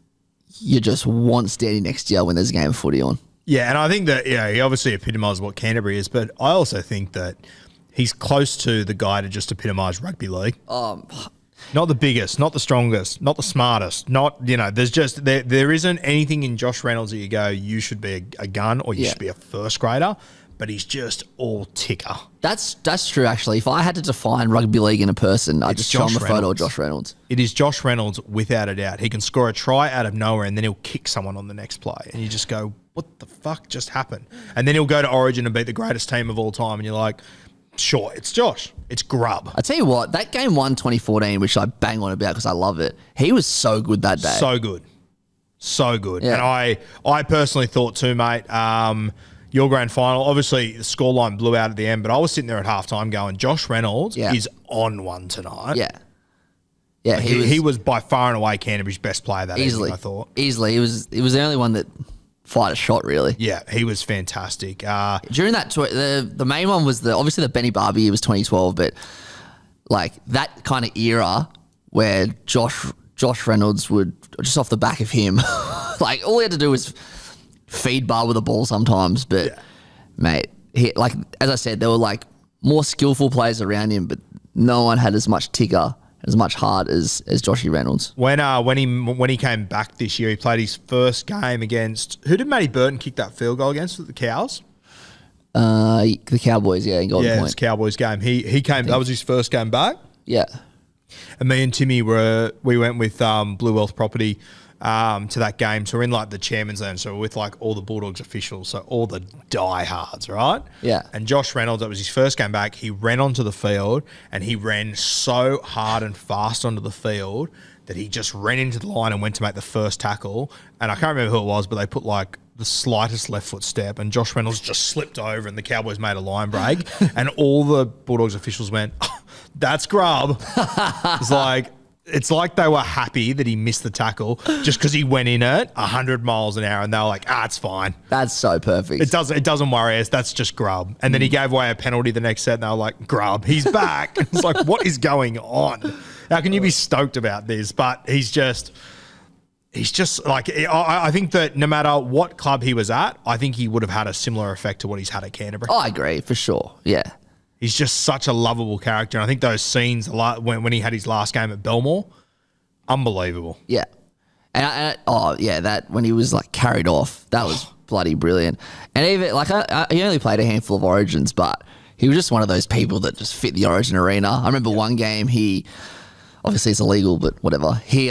you just want standing next to you when there's a game of footy on. Yeah, and I think that he obviously epitomises what Canterbury is, but I also think that he's close to the guy to just epitomise rugby league. Not the biggest, not the strongest, not the smartest, there's just, there isn't anything in Josh Reynolds that you go, you should be a gun or you should be a first grader, but he's just all ticker. That's true, actually. If I had to define rugby league in a person, I'd just show him a photo of Josh Reynolds. It is Josh Reynolds without a doubt. He can score a try out of nowhere and then he'll kick someone on the next play. And you just go, what the fuck just happened? And then he'll go to Origin and beat the greatest team of all time. And you're like, sure, it's Josh. It's Grub. I tell you what, that game 1 2014, which I bang on about because I love it, he was so good that day. So good. So good. Yeah. And I personally thought too, mate, your grand final, obviously the scoreline blew out at the end, but I was sitting there at halftime going, Josh Reynolds is on one tonight. Yeah. Yeah, like he was by far and away Canterbury's best player that evening, I thought. Easily. He was the only one that fired a shot, really. Yeah, he was fantastic. During that, the main one was obviously the Benny Barbie year was 2012, but like that kind of era where Josh Reynolds would, just off the back of him, like all he had to do was feed bar with a ball sometimes, but mate, like as I said, there were like more skillful players around him, but no one had as much ticker, as much heart as Joshy Reynolds. When he came back this year, he played his first game against, who did Matty Burton kick that field goal against? The Cows? The Cowboys, in Golden Point. Yeah, it's Cowboys game. He came. That was his first game back. Yeah, and me and Timmy we went with Blue Wealth Property to that game. So we're in like the chairman's lounge. So we're with like all the Bulldogs officials, so all the diehards, right? Yeah. And Josh Reynolds, that was his first game back. He ran onto the field and he ran so hard and fast onto the field that he just ran into the line and went to make the first tackle. And I can't remember who it was, but they put like the slightest left foot step and Josh Reynolds just slipped over and the Cowboys made a line break and all the Bulldogs officials went, oh, that's Grub. It's like they were happy that he missed the tackle just because he went in at 100 miles an hour and they were like, it's fine. That's so perfect. It doesn't worry us. That's just Grub. And then he gave away a penalty the next set and they were like, Grub, he's back. It's like, what is going on? How can you be stoked about this? But he's just like, I think that no matter what club he was at, I think he would have had a similar effect to what he's had at Canterbury. I agree, for sure. Yeah. He's just such a lovable character. And I think those scenes when he had his last game at Belmore, unbelievable. Yeah. And that when he was like carried off, that was bloody brilliant. And even like he only played a handful of Origins, but he was just one of those people that just fit the Origin arena. I remember one game he, obviously it's illegal, but whatever. He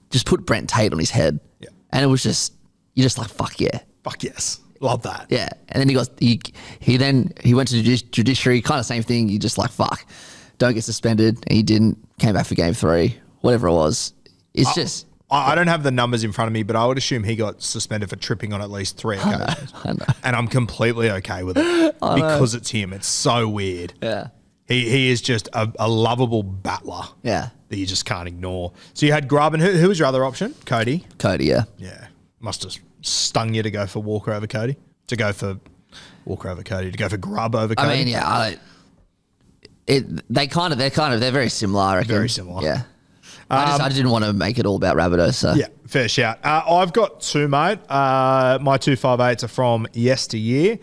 just put Brent Tate on his head. Yeah. And it was just, you're just like, fuck yeah. Fuck yes. Love that. Yeah. And then he went to judiciary, kind of same thing. You just like, fuck, don't get suspended. And he didn't, came back for game 3, whatever it was. It's just. I don't have the numbers in front of me, but I would assume he got suspended for tripping on at least 3 occasions. I know. And I'm completely okay with it because it's him. It's so weird. Yeah. He is just a lovable battler. Yeah. That you just can't ignore. So you had Grub, and who was your other option? Cody? Cody, yeah. Yeah. Must have stung you to go for Walker over Cody? To go for Grub over Cody? I mean, yeah. They're very similar, I reckon. Very similar. Yeah. I didn't want to make it all about Rabbitohs, so. Yeah, fair shout. I've got 2, mate. My 2 5'8s are from yesteryear.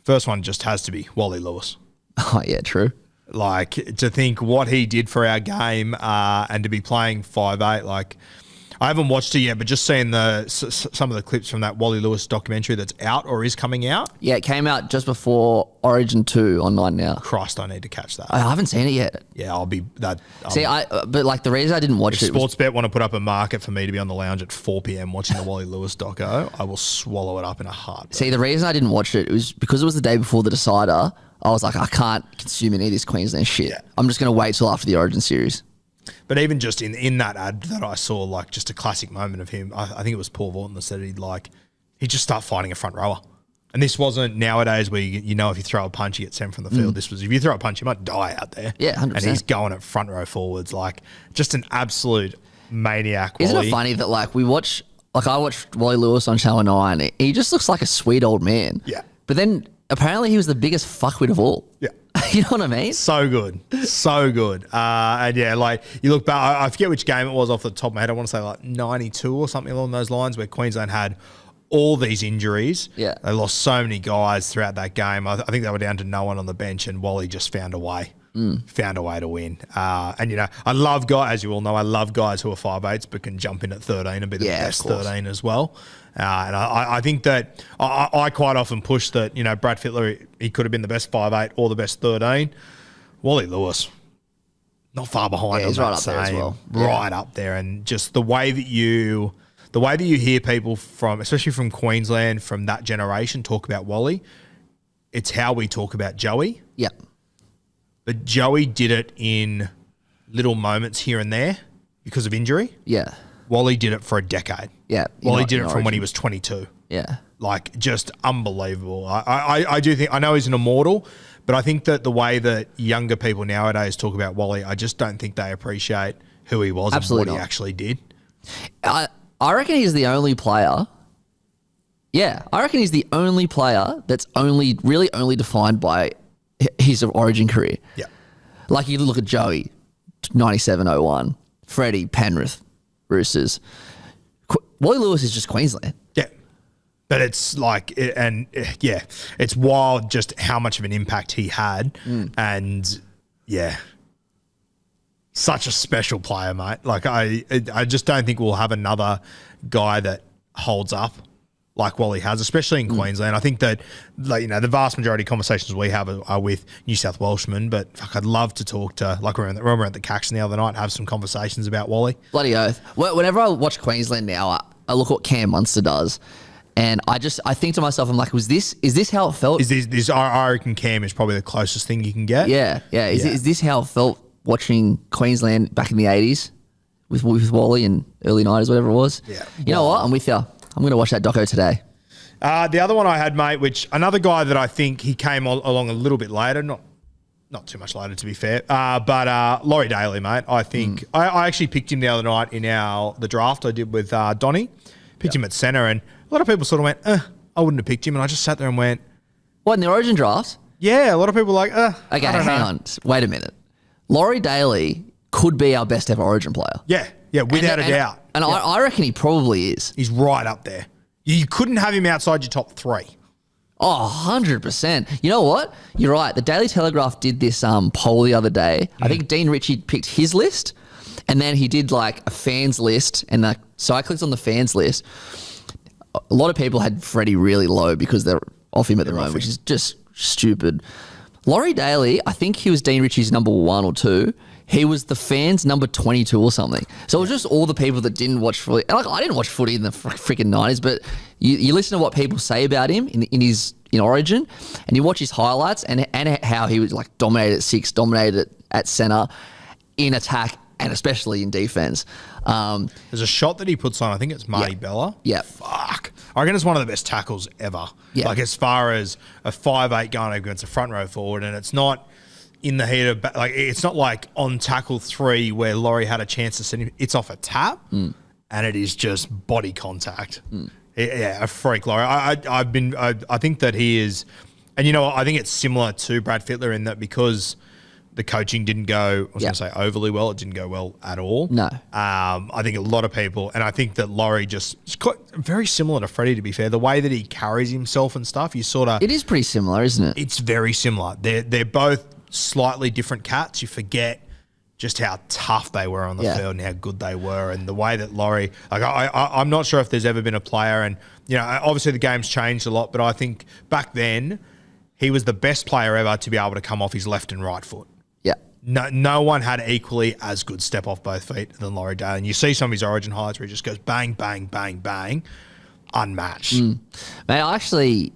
First one just has to be Wally Lewis. Oh, yeah, true. Like, to think what he did for our game and to be playing 5'8", like, I haven't watched it yet, but just seeing some of the clips from that Wally Lewis documentary that's out or is coming out. Yeah, it came out just before Origin 2 on 9 Now. Christ, I need to catch that. I haven't seen it yet. Yeah, I'll be that. But like the reason I didn't watch it. If Sportsbet want to put up a market for me to be on the lounge at 4 p.m. watching the Wally Lewis doco, I will swallow it up in a heartbeat. See, the reason I didn't watch it was because it was the day before the decider. I was like, I can't consume any of this Queensland shit. Yeah. I'm just going to wait till after the Origin series. But even just in that ad that I saw, like just a classic moment of him, I think it was Paul Vaughan that said he'd just start fighting a front rower. And this wasn't nowadays where you know if you throw a punch, you get sent from the field. This was if you throw a punch, you might die out there. Yeah, 100%. And he's going at front row forwards, like just an absolute maniac. Isn't it funny that I watched Wally Lewis on Channel 9. He just looks like a sweet old man. Yeah. But then apparently he was the biggest fuckwit of all. Yeah. You know what I mean? So good. So good. And yeah, like you look back, I forget which game it was off the top of my head. I want to say like 92 or something along those lines where Queensland had all these injuries. Yeah. They lost so many guys throughout that game. I think they were down to no one on the bench and Wally just found a way. Found a way to win. And, you know, I love guys, as you all know, I love guys who are 5'8" but can jump in at 13 and be the best 13 as well. And I think that I quite often push that, you know, Brad Fittler, he could have been the best 5'8" or the best 13. Wally Lewis, not far behind. Yeah, he's right up there as well. Right up there. And just the way that you hear people from, especially from Queensland, from that generation, talk about Wally, it's how we talk about Joey. Yep. But Joey did it in little moments here and there because of injury. Yeah. Wally did it for a decade. Yeah. Wally did it from when he was 22. Yeah. Like, just unbelievable. I do think, I know he's an immortal, but I think that the way that younger people nowadays talk about Wally, I just don't think they appreciate who he was and what he actually did. I reckon he's the only player. Yeah. I reckon he's the only player that's really only defined by his origin career. Yeah. Like you look at Joey, 97-01, Freddie, Penrith, Roosters. Wally Lewis is just Queensland. Yeah. But it's like, it's wild just how much of an impact he had. And yeah, such a special player, mate. Like I just don't think we'll have another guy that holds up like Wally has, especially in Queensland. I think that, like, you know, the vast majority of conversations we have are with New South Welshmen, but fuck, I'd love to talk to, like, remember we were at the Caxton the other night, have some conversations about Wally. Bloody oath. Whenever I watch Queensland now, I look what Cam Munster does, and I think to myself, I'm like, is this how it felt? I reckon Cam is probably the closest thing you can get. Yeah. Is this how it felt watching Queensland back in the 80s with Wally and early 90s, whatever it was? Yeah. You know what? I'm with you. I'm going to watch that doco today. The other one I had, mate, which another guy that I think he came along a little bit later, not too much later to be fair, but Laurie Daly, mate. I think I actually picked him the other night in the draft I did with Donnie. Picked him at centre, and a lot of people sort of went, I wouldn't have picked him, and I just sat there and went, what, in the Origin draft? Yeah, a lot of people were like, okay, hang on, wait a minute. Laurie Daly could be our best ever Origin player. Yeah, without a doubt. And I reckon he probably is. He's right up there. You couldn't have him outside your top 3. Oh, 100%. You know what? You're right. The Daily Telegraph did this poll the other day. I think Dean Ritchie picked his list, and then he did like a fans list, and so I clicked on the fans list. A lot of people had Freddie really low because they're off him at the moment, which is just stupid. Laurie Daly, I think he was Dean Ritchie's number 1 or 2. He was the fans' number 22 or something. So it was just all the people that didn't watch footy. Like, I didn't watch footy in the freaking 90s, but you listen to what people say about him in Origin, and you watch his highlights and how he was like dominated at 6, dominated at centre, in attack, and especially in defence. There's a shot that he puts on, I think it's Marty Bella. Yeah. Fuck. I reckon it's one of the best tackles ever. Yeah. Like, as far as a 5'8" going against a front row forward, and it's not in the heat of, like, it's not like on tackle 3 where Laurie had a chance to send him. It's off a tap, and it is just body contact. Yeah, a freak, Laurie. I think that he is, and you know what, I think it's similar to Brad Fittler in that because the coaching didn't go, I was going to say overly well, it didn't go well at all. No. I think a lot of people, and I think that Laurie it's quite very similar to Freddie, to be fair. The way that he carries himself and stuff, you sort of... It is pretty similar, isn't it? It's very similar. They're both slightly different cats. You forget just how tough they were on the field and how good they were, and the way that Laurie, like, I'm not sure if there's ever been a player, and you know, obviously the game's changed a lot, but I think back then he was the best player ever to be able to come off his left and right foot. Yeah. No one had equally as good step off both feet than Laurie Daly, and you see some of his Origin highlights where he just goes bang, bang, bang, bang, unmatched. Mate, I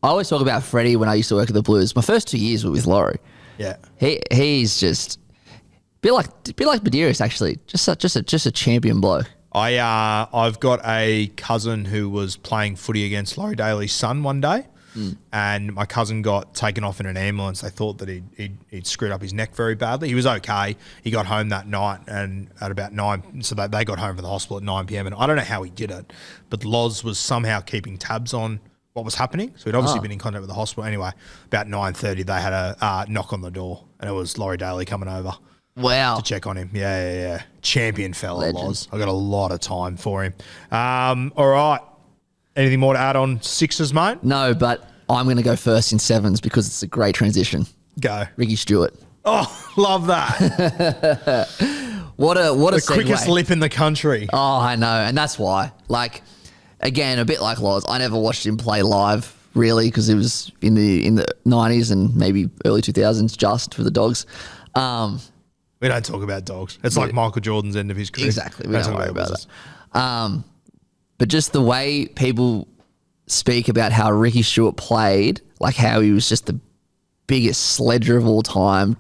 always talk about Freddie when I used to work at the Blues. My first 2 years were with Laurie. Yeah. He's just... Bit like Badiris, actually. Just a champion bloke. I've got a cousin who was playing footy against Laurie Daly's son one day, and my cousin got taken off in an ambulance. They thought that he'd screwed up his neck very badly. He was okay. He got home that night, and at about 9, so they got home from the hospital at 9 p.m. And I don't know how he did it, but Loz was somehow keeping tabs on what was happening. So he'd obviously been in contact with the hospital. Anyway, about 9:30, they had a knock on the door, and it was Laurie Daly coming over. Wow. To check on him. Yeah. Champion fella, Loz. I got a lot of time for him. All right. Anything more to add on sixes, mate? No, but I'm going to go first in sevens because it's a great transition. Go. Ricky Stewart. Oh, love that. What a the segue. quickest lip in the country. Oh, I know. And that's why. Like, again, a bit like Loz, I never watched him play live, really, because it was in the 90s and maybe early 2000s just for the Dogs. We don't talk about Dogs. It's like Michael Jordan's end of his career. Exactly. We don't worry about it. But just the way people speak about how Ricky Stewart played, like how he was just the biggest sledger of all time.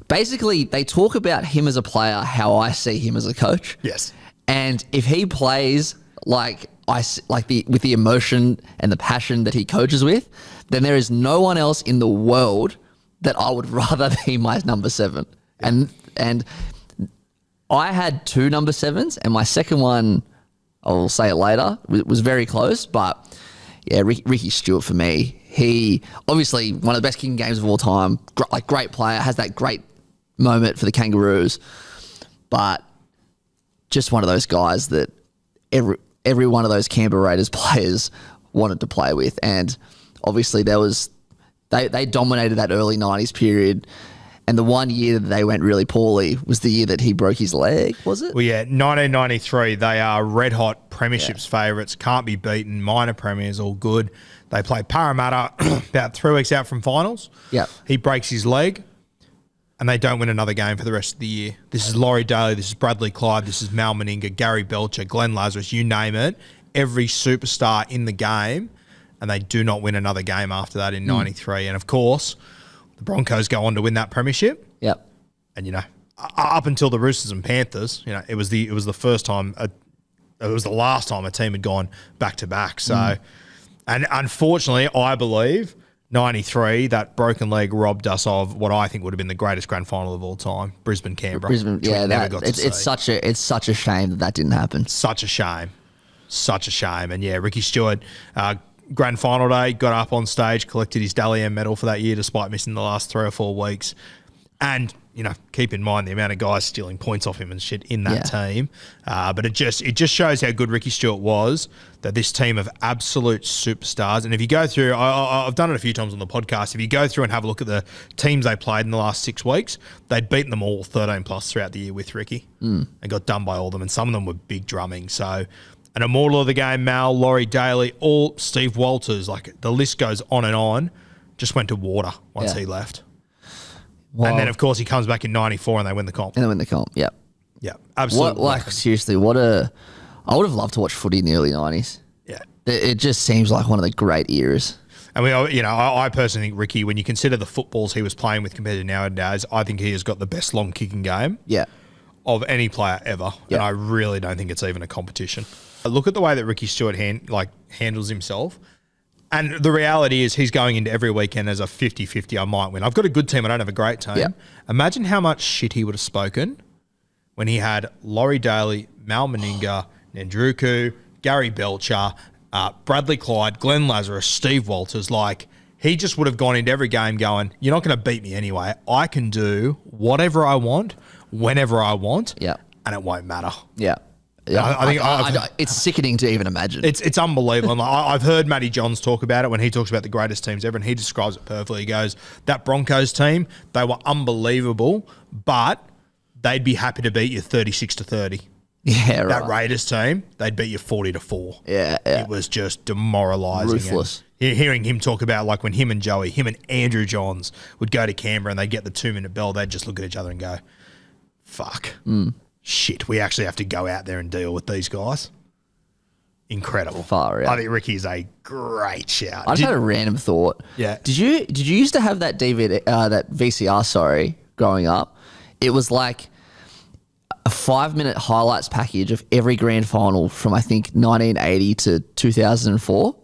Basically, they talk about him as a player how I see him as a coach. Yes. And if he plays with the emotion and the passion that he coaches with, then there is no one else in the world that I would rather be my number 7. And I had 2 number 7s, and my second one, I'll say it later, was very close. But yeah, Ricky Stewart for me. He obviously one of the best kicking games of all time. Great player, has that great moment for the Kangaroos, but just one of those guys that every one of those Canberra Raiders players wanted to play with, and obviously they dominated that early 90s period. And the one year that they went really poorly was the year that he broke his leg, was it? Well, yeah, 1993. They are red-hot premierships favourites. Can't be beaten. Minor premiers, all good. They play Parramatta about 3 weeks out from finals. Yeah. He breaks his leg, and they don't win another game for the rest of the year. This is Laurie Daly. This is Bradley Clyde. This is Mal Meninga, Gary Belcher, Glenn Lazarus, you name it. Every superstar in the game, and they do not win another game after that in 93. And, of course, the Broncos go on to win that premiership. Yep. And, up until the Roosters and Panthers, it was the first time, it was the last time a team had gone back-to-back. So, and unfortunately, I believe 93, that broken leg robbed us of what I think would have been the greatest grand final of all time, Brisbane-Canberra. It's such a shame that didn't happen. Such a shame. And, yeah, Ricky Stewart, grand final day, got up on stage, collected his Dally M medal for that year despite missing the last 3 or 4 weeks. And, keep in mind the amount of guys stealing points off him and shit in that team. But it just shows how good Ricky Stewart was, that this team of absolute superstars. And if you go through, I've done it a few times on the podcast, if you go through and have a look at the teams they played in the last 6 weeks, they'd beaten them all 13+ throughout the year with Ricky and got done by all of them. And some of them were big drumming. So an immortal of the game, Mal, Laurie Daly, all Steve Walters, like the list goes on, just went to water once he left. Wow. And then, of course, he comes back in 94 and they win the comp. Yep. Yeah, absolutely. Seriously, I would have loved to watch footy in the early 90s. Yeah. It just seems like one of the great eras. And I personally think Ricky, when you consider the footballs he was playing with compared to nowadays, I think he has got the best long kicking game of any player ever. And I really don't think it's even a competition. Look at the way that Ricky Stewart handles himself. And the reality is he's going into every weekend as a 50-50, I might win. I've got a good team, I don't have a great team. Yeah. Imagine how much shit he would have spoken when he had Laurie Daly, Mal Meninga, Nandruku, Gary Belcher, Bradley Clyde, Glenn Lazarus, Steve Walters. Like, he just would have gone into every game going, you're not going to beat me anyway. I can do whatever I want, whenever I want, and it won't matter. Yeah. Yeah, I think it's sickening to even imagine. It's unbelievable. I've heard Matty Johns talk about it when he talks about the greatest teams ever, and he describes it perfectly. He goes, that Broncos team, they were unbelievable, but they'd be happy to beat you 36-30. Yeah, right. That Raiders team, they'd beat you 40-4. Yeah. It was just demoralising. Ruthless. And hearing him talk about like when him and Andrew Johns would go to Canberra and they'd get the 2-minute bell, they'd just look at each other and go, fuck. Shit, we actually have to go out there and deal with these guys. Incredible. Far out. I think Ricky's a great shout. I just had a random thought. Yeah. Did you used to have that DVD, that VCR, growing up? it was like a 5-minute highlights package of every grand final from I think 1980 to 2004.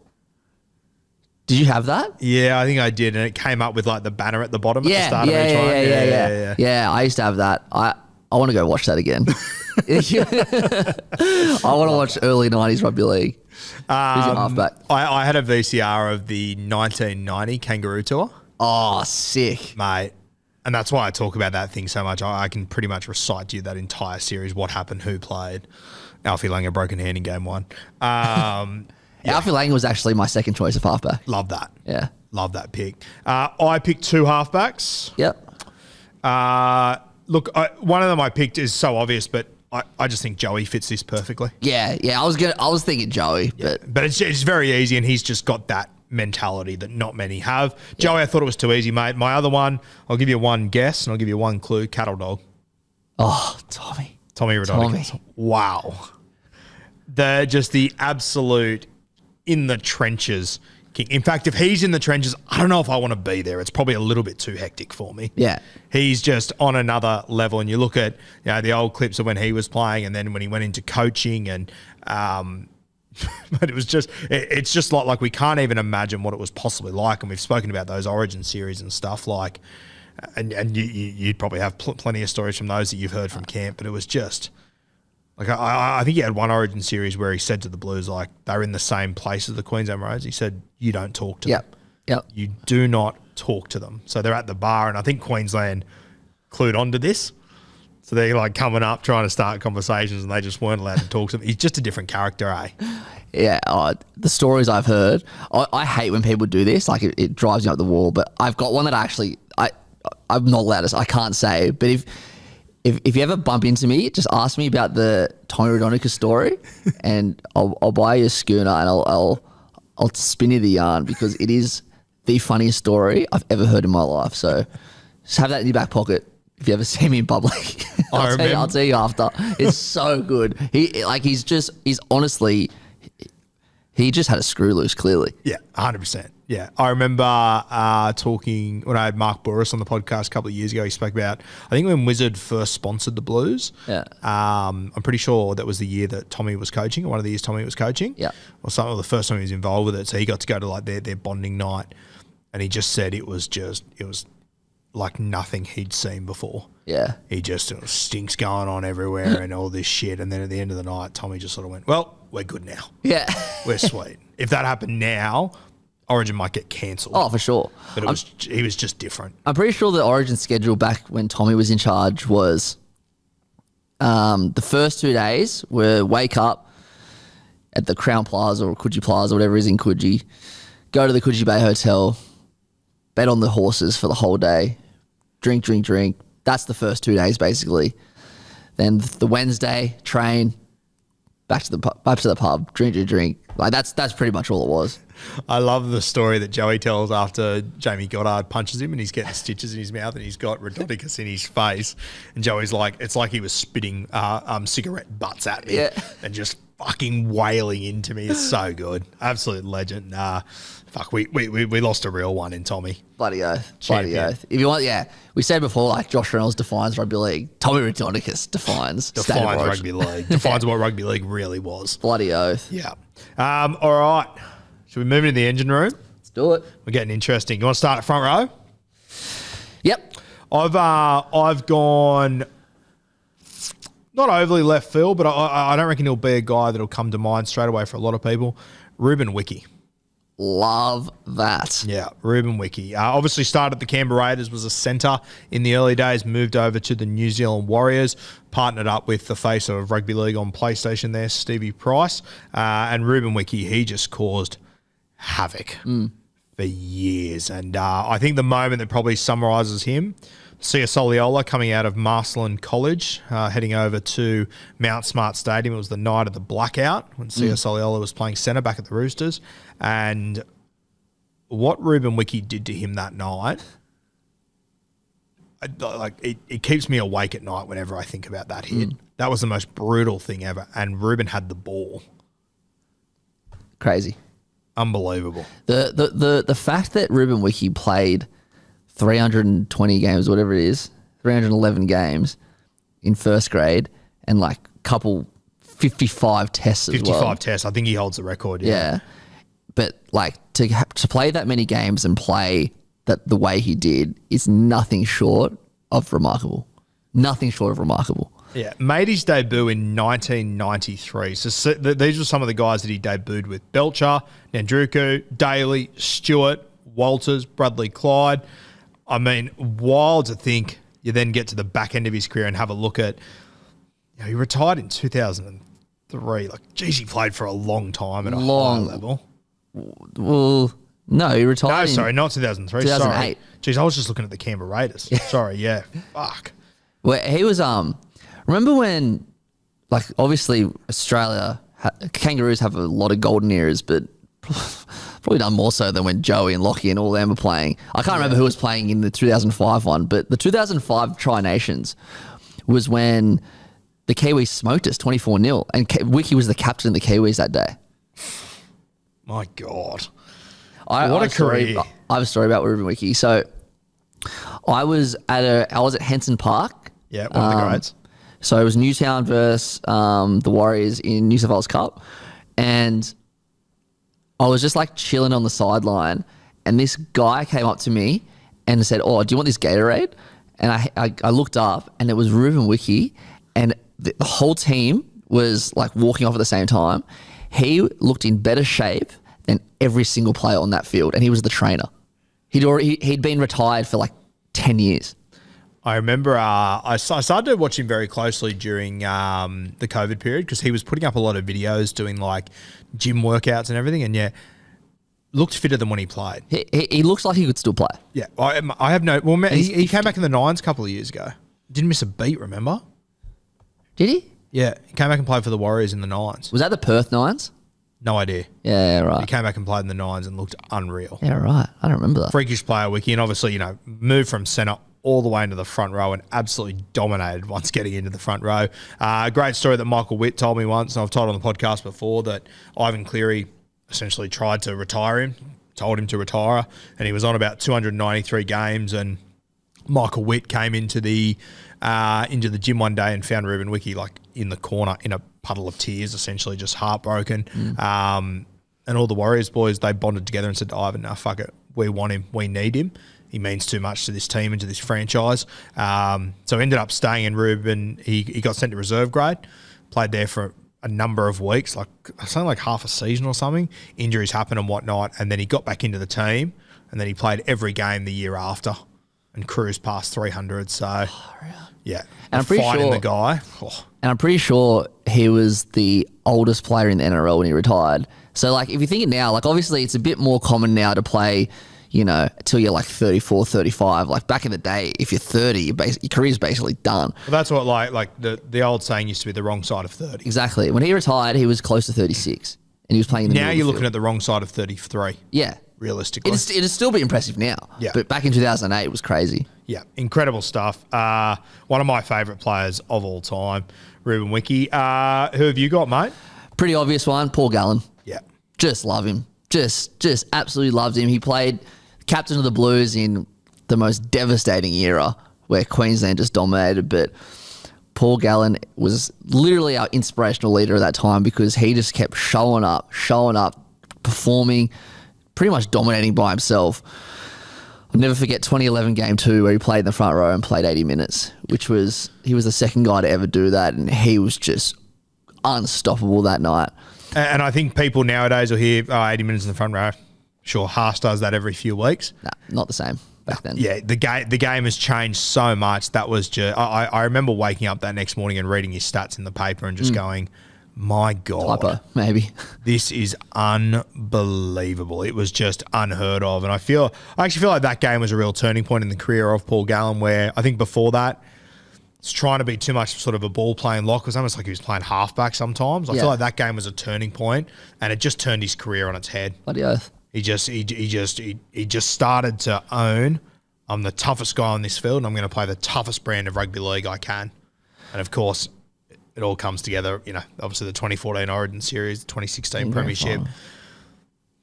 Did you have that? Yeah, I think I did, and it came up with like the banner at the bottom at the start of each one. Yeah, I used to have that. I want to go watch that again. I want to watch early 90s rugby league. Who's your halfback? I had a VCR of the 1990 Kangaroo Tour. Oh, sick. Mate. And that's why I talk about that thing so much. I can pretty much recite to you that entire series, what happened, who played. Alfie Langer broken hand in game 1. Alfie Langer was actually my second choice of halfback. Love that. Yeah. Love that pick. I picked 2 halfbacks. Yep. Look, one of them I picked is so obvious, but I just think Joey fits this perfectly. Yeah. I was thinking Joey, but it's very easy, and he's just got that mentality that not many have. Joey, I thought it was too easy, mate. My other one, I'll give you one guess, and I'll give you one clue. Cattle dog. Oh, Tommy Raudonikis. Wow. The absolute in the trenches king. In fact, if he's in the trenches, I don't know if I want to be there. It's probably a little bit too hectic for me. Yeah. He's just on another level. And you look at the old clips of when he was playing and then when he went into coaching and but it was just it's just like we can't even imagine what it was possibly like. And we've spoken about those Origin series and stuff like and you'd probably have plenty of stories from those that you've heard from camp, but it was just like I think he had one Origin series where he said to the Blues, like, they're in the same place as the Queensland Roads. He said, you don't talk to them. Yep. You do not talk to them. So they're at the bar, and I think Queensland clued onto this. So they're like coming up, trying to start conversations, and they just weren't allowed to talk to him. He's just a different character, eh? Yeah. The stories I've heard, I hate when people do this. Like it drives me up the wall. But I've got one that I'm not allowed to. I can't say. But if you ever bump into me, just ask me about the Tommy Raudonikis story, and I'll buy you a schooner and I'll spin you the yarn, because it is the funniest story I've ever heard in my life. So just have that in your back pocket if you ever see me in public. I'll tell you after. It's so good. He's honestly, he just had a screw loose, clearly. Yeah, 100%. Yeah, I remember talking when I had Mark Burris on the podcast a couple of years ago. He spoke about, I think when Wizard first sponsored the Blues. Yeah. I'm pretty sure that was the year that Tommy was coaching, or one of the years Tommy was coaching. Yeah. Or something, or the first time he was involved with it. So he got to go to like their bonding night, and he just said it was like nothing he'd seen before. Yeah. He just stinks going on everywhere and all this shit. And then at the end of the night, Tommy just sort of went, well, we're good now. Yeah. We're sweet. If that happened now, Origin might get cancelled. Oh, for sure. But he was just different. I'm pretty sure the Origin schedule back when Tommy was in charge was the first 2 days were wake up at the Crown Plaza or Coogee Plaza, whatever is in Coogee, go to the Coogee Bay Hotel, bet on the horses for the whole day, drink. That's the first 2 days, basically. Then the Wednesday, train, back to the pub, drink. Like that's pretty much all it was. I love the story that Joey tells after Jamie Goddard punches him and he's getting stitches in his mouth and he's got Raudonikis in his face. And Joey's like, it's like he was spitting cigarette butts at me and just fucking wailing into me. It's so good. Absolute legend. Fuck, we lost a real one in Tommy. Bloody oath. If you want, we said before, like Josh Reynolds defines rugby league. Tommy Raudonikis defines rugby league. Defines what rugby league really was. Bloody oath. Yeah. All right. Should we move into the engine room? Let's do it. We're getting interesting. You want to start at front row? Yep. I've gone not overly left field, but I don't reckon he'll be a guy that'll come to mind straight away for a lot of people. Ruben Wiki. Love that. Yeah, Ruben Wiki. Obviously started at the Canberra Raiders, was a centre in the early days, moved over to the New Zealand Warriors, partnered up with the face of Rugby League on PlayStation there, Stevie Price. And Ruben Wiki, he just caused havoc for years. And I think the moment that probably summarises him, Sia Soliola coming out of Marcelin College, heading over to Mount Smart Stadium. It was the night of the blackout when Sia Soliola was playing centre back at the Roosters. And what Ruben Wiki did to him that night, it keeps me awake at night whenever I think about that hit. That was the most brutal thing ever. And Ruben had the ball. Crazy. Unbelievable. The fact that Ruben Wiki played 320 games, whatever it is, 311 games in first grade and like couple 55 tests as 55 well. tests. I think he holds the record. Yeah. But like to play that many games and play that the way he did is nothing short of remarkable. Nothing short of remarkable. Yeah, made his debut in 1993. So these were some of the guys that he debuted with: Belcher, Nandruku, Daly, Stewart, Walters, Bradley Clyde. I mean, wild to think you then get to the back end of his career and have a look at, you know, he retired in 2003. Like, geez, he played for a long time at a high level. Well, no, he retired. No, sorry, not 2003. 2008. Sorry. Jeez, I was just looking at the Canberra Raiders. Sorry, yeah. Fuck. Well, he was, remember when, like, obviously Australia, Kangaroos have a lot of golden eras, but probably done more so than when Joey and Lockie and all them were playing. I can't remember who was playing in the 2005 one, but the 2005 Tri-Nations was when the Kiwis smoked us 24-0, and Wiki was the captain of the Kiwis that day. My God. What a career. I have a story about Ruben Wiki. So I was at Henson Park. Yeah, one of the grades. So it was Newtown versus the Warriors in New South Wales Cup. And I was just like chilling on the sideline. And this guy came up to me and said, "Oh, do you want this Gatorade?" And I looked up and it was Ruben Wiki. And the whole team was like walking off at the same time. He looked in better shape than every single player on that field. And he was the trainer. He'd been retired for like 10 years. I remember I started watching very closely during the COVID period because he was putting up a lot of videos doing like gym workouts and everything, and yeah, looked fitter than when he played. He looks like he could still play. Yeah, I have no. Well, he came back in the Nines a couple of years ago. Didn't miss a beat, remember? Did he? Yeah, he came back and played for the Warriors in the Nines. Was that the Perth Nines? No idea. Yeah, right. He came back and played in the Nines and looked unreal. Yeah, right. I don't remember that. Freakish player, Wiki, and obviously, you know, moved from centre all the way into the front row and absolutely dominated once getting into the front row. A great story that Michael Witt told me once, and I've told on the podcast before, that Ivan Cleary essentially tried to retire him, told him to retire, and he was on about 293 games, and Michael Witt came into the gym one day and found Ruben Wiki like in the corner in a puddle of tears, essentially just heartbroken. And all the Warriors boys, they bonded together and said to Ivan, "No, fuck it, we want him, we need him. He means too much to this team and to this franchise." So ended up staying in Ruben. He got sent to reserve grade, played there for a number of weeks, like something like half a season or something. Injuries happened and whatnot, and then he got back into the team, and then he played every game the year after and cruised past 300. So, yeah. And I'm pretty sure the guy. Oh. And I'm pretty sure he was the oldest player in the NRL when he retired. So, like, if you think it now, like, obviously it's a bit more common now to play, you know, until you're like 34, 35. Like, back in the day, if you're 30, your career's basically done. Well, that's what, like the old saying used to be the wrong side of 30. Exactly. When he retired, he was close to 36. And he was playing in the Now middle you're of the looking field. at the wrong side of 33. Yeah. Realistically. It'd still be impressive now. Yeah. But back in 2008, it was crazy. Yeah, incredible stuff. One of my favourite players of all time, Ruben Wiki. Who have you got, mate? Pretty obvious one, Paul Gallen. Yeah. Just love him. Just absolutely loved him. He played captain of the Blues in the most devastating era where Queensland just dominated. But Paul Gallen was literally our inspirational leader at that time because he just kept showing up, performing, pretty much dominating by himself. I'll never forget 2011 Game 2 where he played in the front row and played 80 minutes, he was the second guy to ever do that, and he was just unstoppable that night. And I think people nowadays will hear 80 minutes in the front row. Sure, Haas does that every few weeks. Nah, not the same back then. Yeah, the game has changed so much. That was just I remember waking up that next morning and reading his stats in the paper and just going, my God. Typo, maybe. This is unbelievable. It was just unheard of. And I actually feel like that game was a real turning point in the career of Paul Gallen, where I think before that, it's trying to be too much sort of a ball-playing lock. It was almost like he was playing halfback sometimes. I feel like that game was a turning point, and it just turned his career on its head. Bloody oath. He just started to own, I'm the toughest guy on this field, and I'm going to play the toughest brand of rugby league I can. And of course, it all comes together, you know, obviously the 2014 Origin Series, the 2016 Premiership.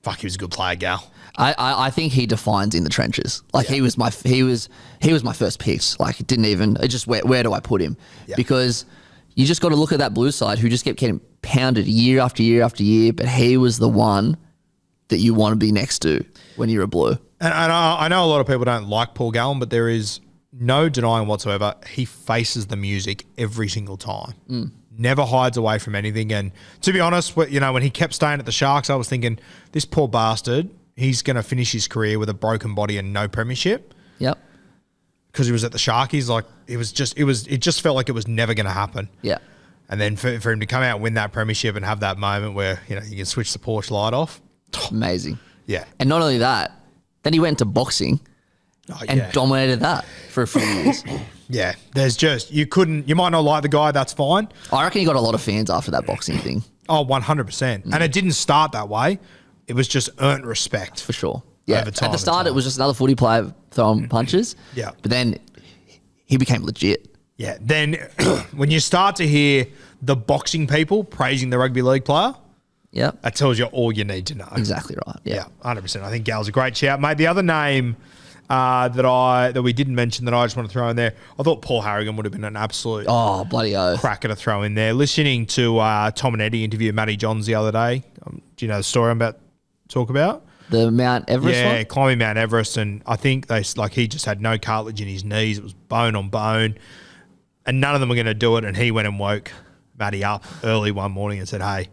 Fuck, he was a good player, Gal. I think he defines in the trenches. Like he was my first pick. Like it just where do I put him? Yeah. Because you just got to look at that blue side who just kept getting pounded year after year after year, but he was the one that you want to be next to when you're a blue. And I know a lot of people don't like Paul Gallen, but there is no denying whatsoever he faces the music every single time. Never hides away from anything. And to be honest, when he kept staying at the Sharks, I was thinking, this poor bastard, he's going to finish his career with a broken body and no premiership. Yep. Because he was at the Sharkies, like it just felt like it was never going to happen. Yeah. And then for him to come out and win that premiership and have that moment where you can switch the Porsche light off, amazing. Yeah. And not only that, then he went into boxing and dominated that for a few years. Yeah. There's you might not like the guy, that's fine. I reckon he got a lot of fans after that boxing thing. Oh, 100%. And it didn't start that way. It was just earned respect. For sure. Yeah. Over time at the start, it was just another footy player throwing punches. Yeah. But then he became legit. Yeah. Then when you start to hear the boxing people praising the rugby league player, that tells you all you need to know. Exactly right. Yeah. 100%. I think Gal's a great shout. Mate, the other name that we didn't mention that I just want to throw in there, I thought Paul Harrigan would have been an absolute bloody oath cracker to throw in there. Listening to Tom and Eddie interview Matty Johns the other day. Do you know the story I'm about to talk about? The Mount Everest one? Yeah, climbing Mount Everest, and I think he just had no cartilage in his knees. It was bone on bone, and none of them were going to do it, and he went and woke Matty up early one morning and said, hey,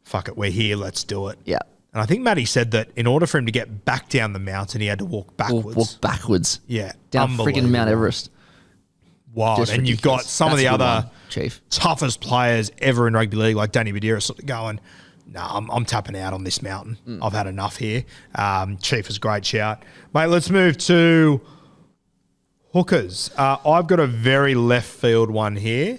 fuck it, we're here, let's do it. Yeah. And I think Matty said that in order for him to get back down the mountain, he had to walk backwards. Walk backwards. Yeah. Down freaking Mount Everest. Wild. And ridiculous. You've got some of the other Chief toughest players ever in rugby league, like Danny Badira, sort of going, no, I'm tapping out on this mountain. I've had enough here. Chief is a great shout. Mate, let's move to hookers. I've got a very left field one here.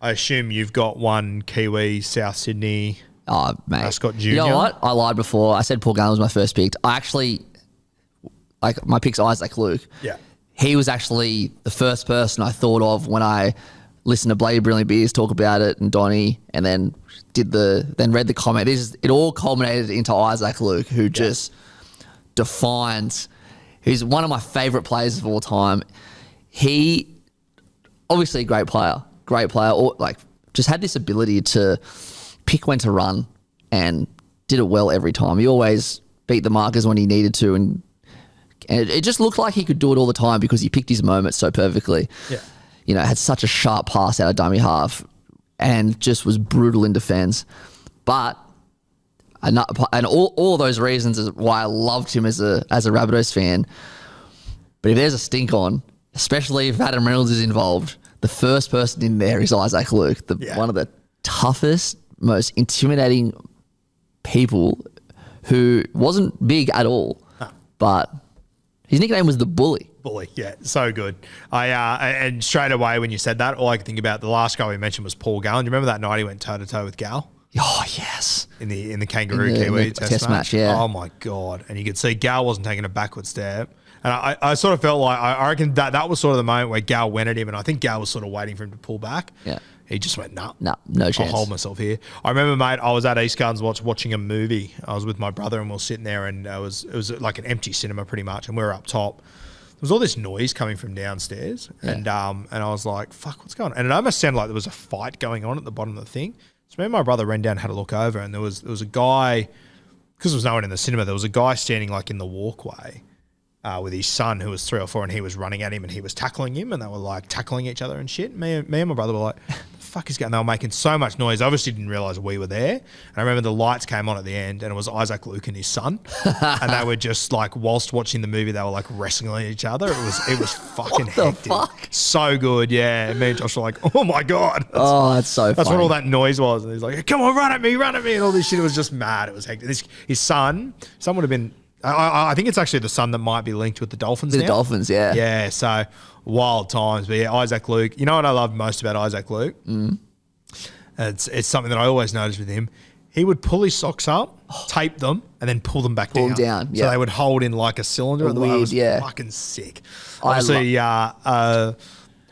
I assume you've got one Kiwi, South Sydney. Oh, mate. Scott Jr. You know what? I lied before. I said Paul Gallen was my first pick. I actually, my pick's Isaac Luke. Yeah. He was actually the first person I thought of when I listened to Bloody Brilliant Beers talk about it and Donnie, and then read the comment. It all culminated into Isaac Luke, who just defines. He's one of my favourite players of all time. He obviously a great player, or just had this ability to pick when to run and did it well every time. He always beat the markers when he needed to, and it just looked like he could do it all the time because he picked his moments so perfectly. Yeah. Had such a sharp pass out of dummy half and just was brutal in defence. But and all those reasons is why I loved him as a Rabbitohs fan. But if there's a stink on, especially if Adam Reynolds is involved, the first person in there is Isaac Luke, one of the toughest, most intimidating people who wasn't big at all, but his nickname was the Bully. Bully, yeah, so good. And straight away when you said that, all I could think about, the last guy we mentioned was Paul Gallen. Do you remember that night he went toe to toe with Gal? Oh yes, in the Kangaroo Kiwi test match. Yeah. Oh my god! And you could see Gal wasn't taking a backward step. And I sort of felt like I reckon that was sort of the moment where Gal went at him, and I think Gal was sort of waiting for him to pull back. Yeah. He just went, no chance. I'll hold myself here. I remember, mate, I was at East Gardens watching a movie. I was with my brother and we were sitting there, and it was like an empty cinema pretty much, and we were up top. There was all this noise coming from downstairs, and I was like, fuck, what's going on? And it almost sounded like there was a fight going on at the bottom of the thing. So me and my brother ran down and had a look over, and there was a guy, because there was no one in the cinema, there was a guy standing like in the walkway with his son who was 3 or 4, and he was running at him and he was tackling him, and they were like tackling each other and shit. Me and my brother were like, the fuck is going on? They were making so much noise. I obviously didn't realise we were there. And I remember the lights came on at the end, and it was Isaac Luke and his son. And they were just like, whilst watching the movie, they were like wrestling each other. It was fucking hectic. Fuck? So good, yeah. And me and Josh were like, oh my God. That's so funny. That's what all that noise was. And he's like, come on, run at me. And all this shit. It was just mad. It was hectic. His son would have been, I think it's actually the son that might be linked with the Dolphins now. The Dolphins, yeah. Yeah, so wild times. But yeah, Isaac Luke. You know what I love most about Isaac Luke? It's something that I always noticed with him. He would pull his socks up, tape them, and then pull them back down. Yeah. So they would hold in like a cylinder. Weird, it was yeah. fucking sick. Obviously,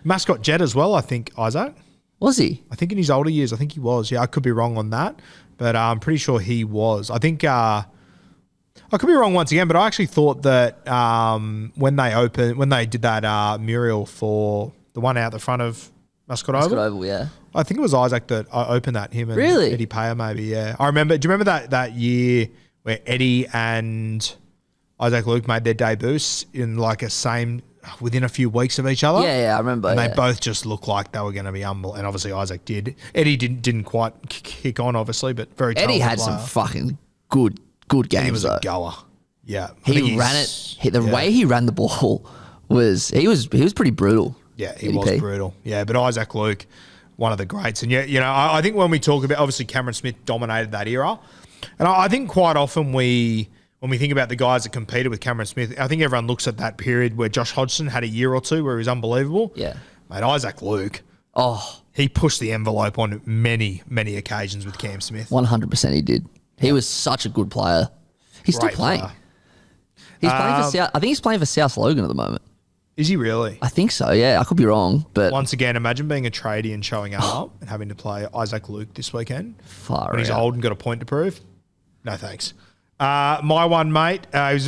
mascot Jet as well, I think, Isaac. Was he? I think in his older years, I think he was. Yeah, I could be wrong on that, but I'm pretty sure he was. I think I could be wrong once again, but I actually thought that when they did that mural for the one out the front of Mascot Oval, yeah. I think it was Isaac that opened that. Him and Really? Eddie Payer, maybe. Yeah, I remember. Do you remember that year where Eddie and Isaac Luke made their debuts in like within a few weeks of each other? Yeah, I remember. And they both just looked like they were going to be humble. And obviously Isaac did. Eddie didn't quite kick on, obviously, but very talented Eddie had player. some fucking good games. He was though. a goer. Yeah, He ran it. The way he ran the ball was pretty brutal. Yeah, he was brutal. Yeah, but Isaac Luke, one of the greats. And yeah, I think when we talk about, obviously Cameron Smith dominated that era. And I think quite often when we think about the guys that competed with Cameron Smith, I think everyone looks at that period where Josh Hodgson had a year or two where he was unbelievable. Yeah. Mate, Isaac Luke, he pushed the envelope on many, many occasions with Cam Smith. 100% he did. He was such a good player. He's Great still playing. player. He's playing for South. I think he's playing for South Logan at the moment. Is he really? I think so, yeah. I could be wrong, but... Once again, imagine being a tradie and showing up and having to play Isaac Luke this weekend. Far when he's out. old and got a point to prove. No thanks. My one mate,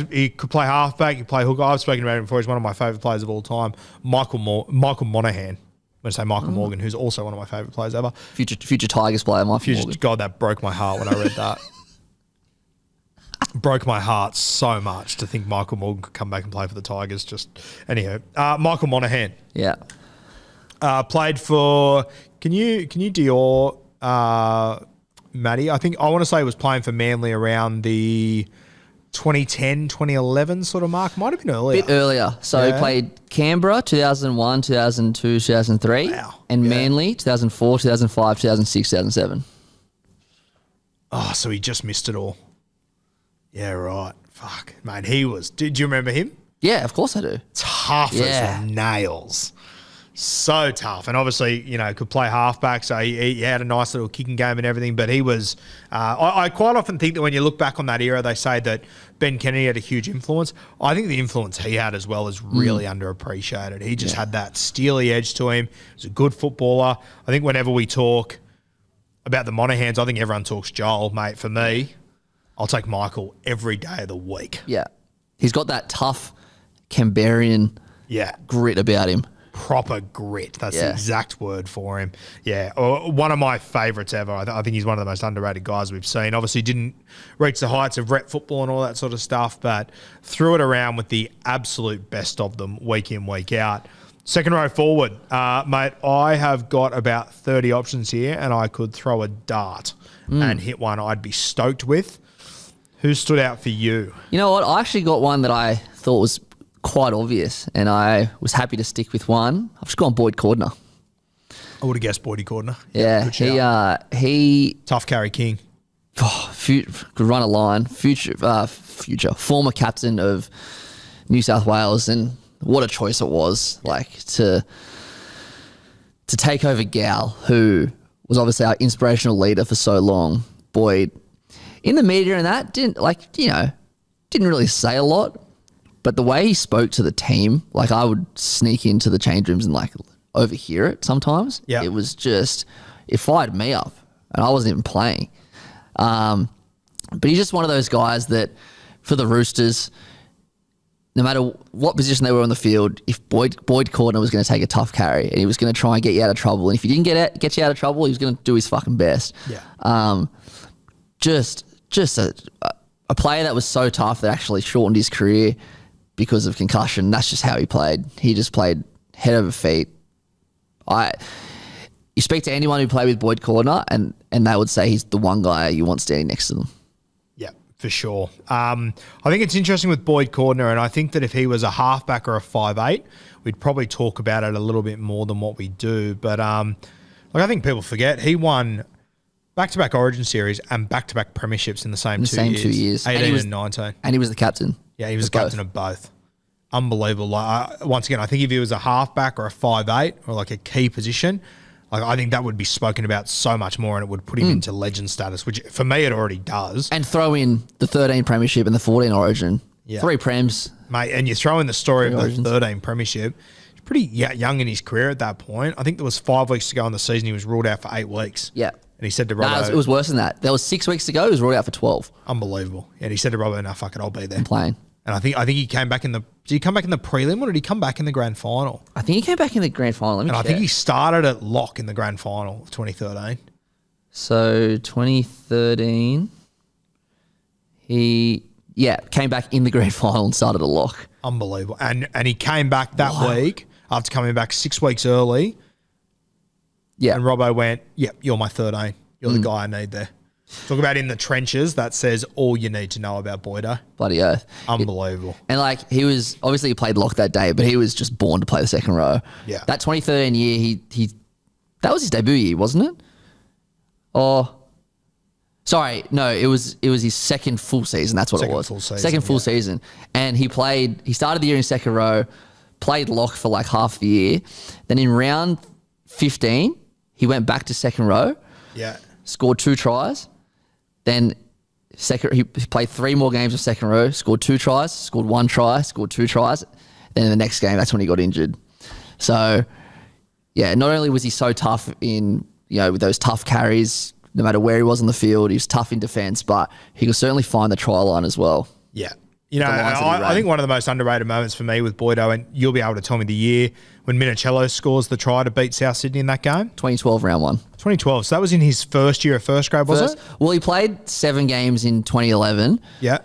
he could play halfback, he could play hooker. I've spoken about him before. He's one of my favourite players of all time. Michael Monaghan. I'm going to say Michael Morgan, who's also one of my favourite players ever. Future Tigers player, Michael Morgan. God, that broke my heart when I read that. Broke my heart so much to think Michael Morgan could come back and play for the Tigers. Anyhow, Michael Monaghan. Yeah. Played for, can you Dior, Matty? I want to say he was playing for Manly around the 2010, 2011 sort of mark. Might have been earlier. Bit earlier. So he played Canberra 2001, 2002, 2003. Wow. And Manly 2004, 2005, 2006, 2007. Oh, so he just missed it all. Yeah, right. Fuck. Mate, he was. Did you remember him? Yeah, of course I do. Tough as nails. So tough. And obviously, could play halfback, so he had a nice little kicking game and everything, but he was... I quite often think that when you look back on that era, they say that Ben Kennedy had a huge influence. I think the influence he had as well is really underappreciated. He just had that steely edge to him. He was a good footballer. I think whenever we talk about the Monaghan's, I think everyone talks Joel, mate. For me, I'll take Michael every day of the week. Yeah. He's got that tough Canberrian grit about him. Proper grit. That's the exact word for him. Yeah. One of my favourites ever. I think he's one of the most underrated guys we've seen. Obviously didn't reach the heights of rep football and all that sort of stuff, but threw it around with the absolute best of them week in, week out. Second row forward. Mate, I have got about 30 options here and I could throw a dart and hit one I'd be stoked with. Who stood out for you? You know what? I actually got one that I thought was quite obvious, and I was happy to stick with one. I've just gone Boyd Cordner. I would have guessed Boydie Cordner. Yeah, he tough carry king. Could run a line. Former captain of New South Wales, and what a choice it was. Like to take over Gal, who was obviously our inspirational leader for so long. Boyd, in the media and that, didn't really say a lot. But the way he spoke to the team, like I would sneak into the change rooms and like overhear it sometimes. Yeah. It was just, it fired me up and I wasn't even playing. But he's just one of those guys that for the Roosters, no matter what position they were on the field, if Boyd Cordner was going to take a tough carry and he was going to try and get you out of trouble, and if he didn't get you out of trouble, he was going to do his fucking best. Yeah. Just a player that was so tough that actually shortened his career because of concussion. That's just how he played. He just played head over feet. You speak to anyone who played with Boyd Cordner and they would say he's the one guy you want standing next to them. Yeah, for sure. I think it's interesting with Boyd Cordner, and I think that if he was a halfback or a 5'8", we'd probably talk about it a little bit more than what we do. But I think people forget he won back-to-back Origin Series and back-to-back premierships in the same 2 years. 18 and 19. And he was the captain. Yeah, he was the captain of both. Unbelievable. Once again, I think if he was a halfback or a 5'8", or like a key position, I think that would be spoken about so much more, and it would put him into legend status, which for me it already does. And throw in the 13 premiership and the 14 Origin. Yeah. 3 prems. Mate, and you throw in the story of the 13 premiership. He's pretty young in his career at that point. I think there was 5 weeks to go in the season. He was ruled out for 8 weeks. Yeah. And he said to Robbo... it was worse than that. There was 6 weeks to go. He was ruled out for 12. Unbelievable. And he said to Robbo, no, fuck it, I'll be there. I'm playing. And I think he came back in the... Did he come back in the prelim or did he come back in the grand final? I think he came back in the grand final. Let me check. I think he started at lock in the grand final of 2013. So 2013, he came back in the grand final and started a lock. Unbelievable. And he came back that week after coming back 6 weeks early. Yeah. And Robbo went, yep, you're my 13. You're the guy I need there. Talk about in the trenches. That says all you need to know about Boydo. Bloody oath. Unbelievable. And like he was, obviously he played lock that day, but he was just born to play the second row. Yeah. That 2013 year, that was his debut year, wasn't it? Or, sorry, no, it was his second full season. That's what it was. Second full season. And he started the year in second row, played lock for like half the year. Then in round 15, he went back to second row. Yeah. Scored 2 tries. Then he played 3 more games of second row, scored 2 tries, scored 1 try, scored 2 tries. Then in the next game, that's when he got injured. So, yeah, not only was he so tough in, with those tough carries, no matter where he was on the field, he was tough in defence, but he could certainly find the try line as well. Yeah. I think one of the most underrated moments for me with Boydo, and you'll be able to tell me the year, when Minicello scores the try to beat South Sydney in that game. 2012 round 1. 2012. So that was in his first year of first grade, was it? Well, he played 7 games in 2011. Yeah.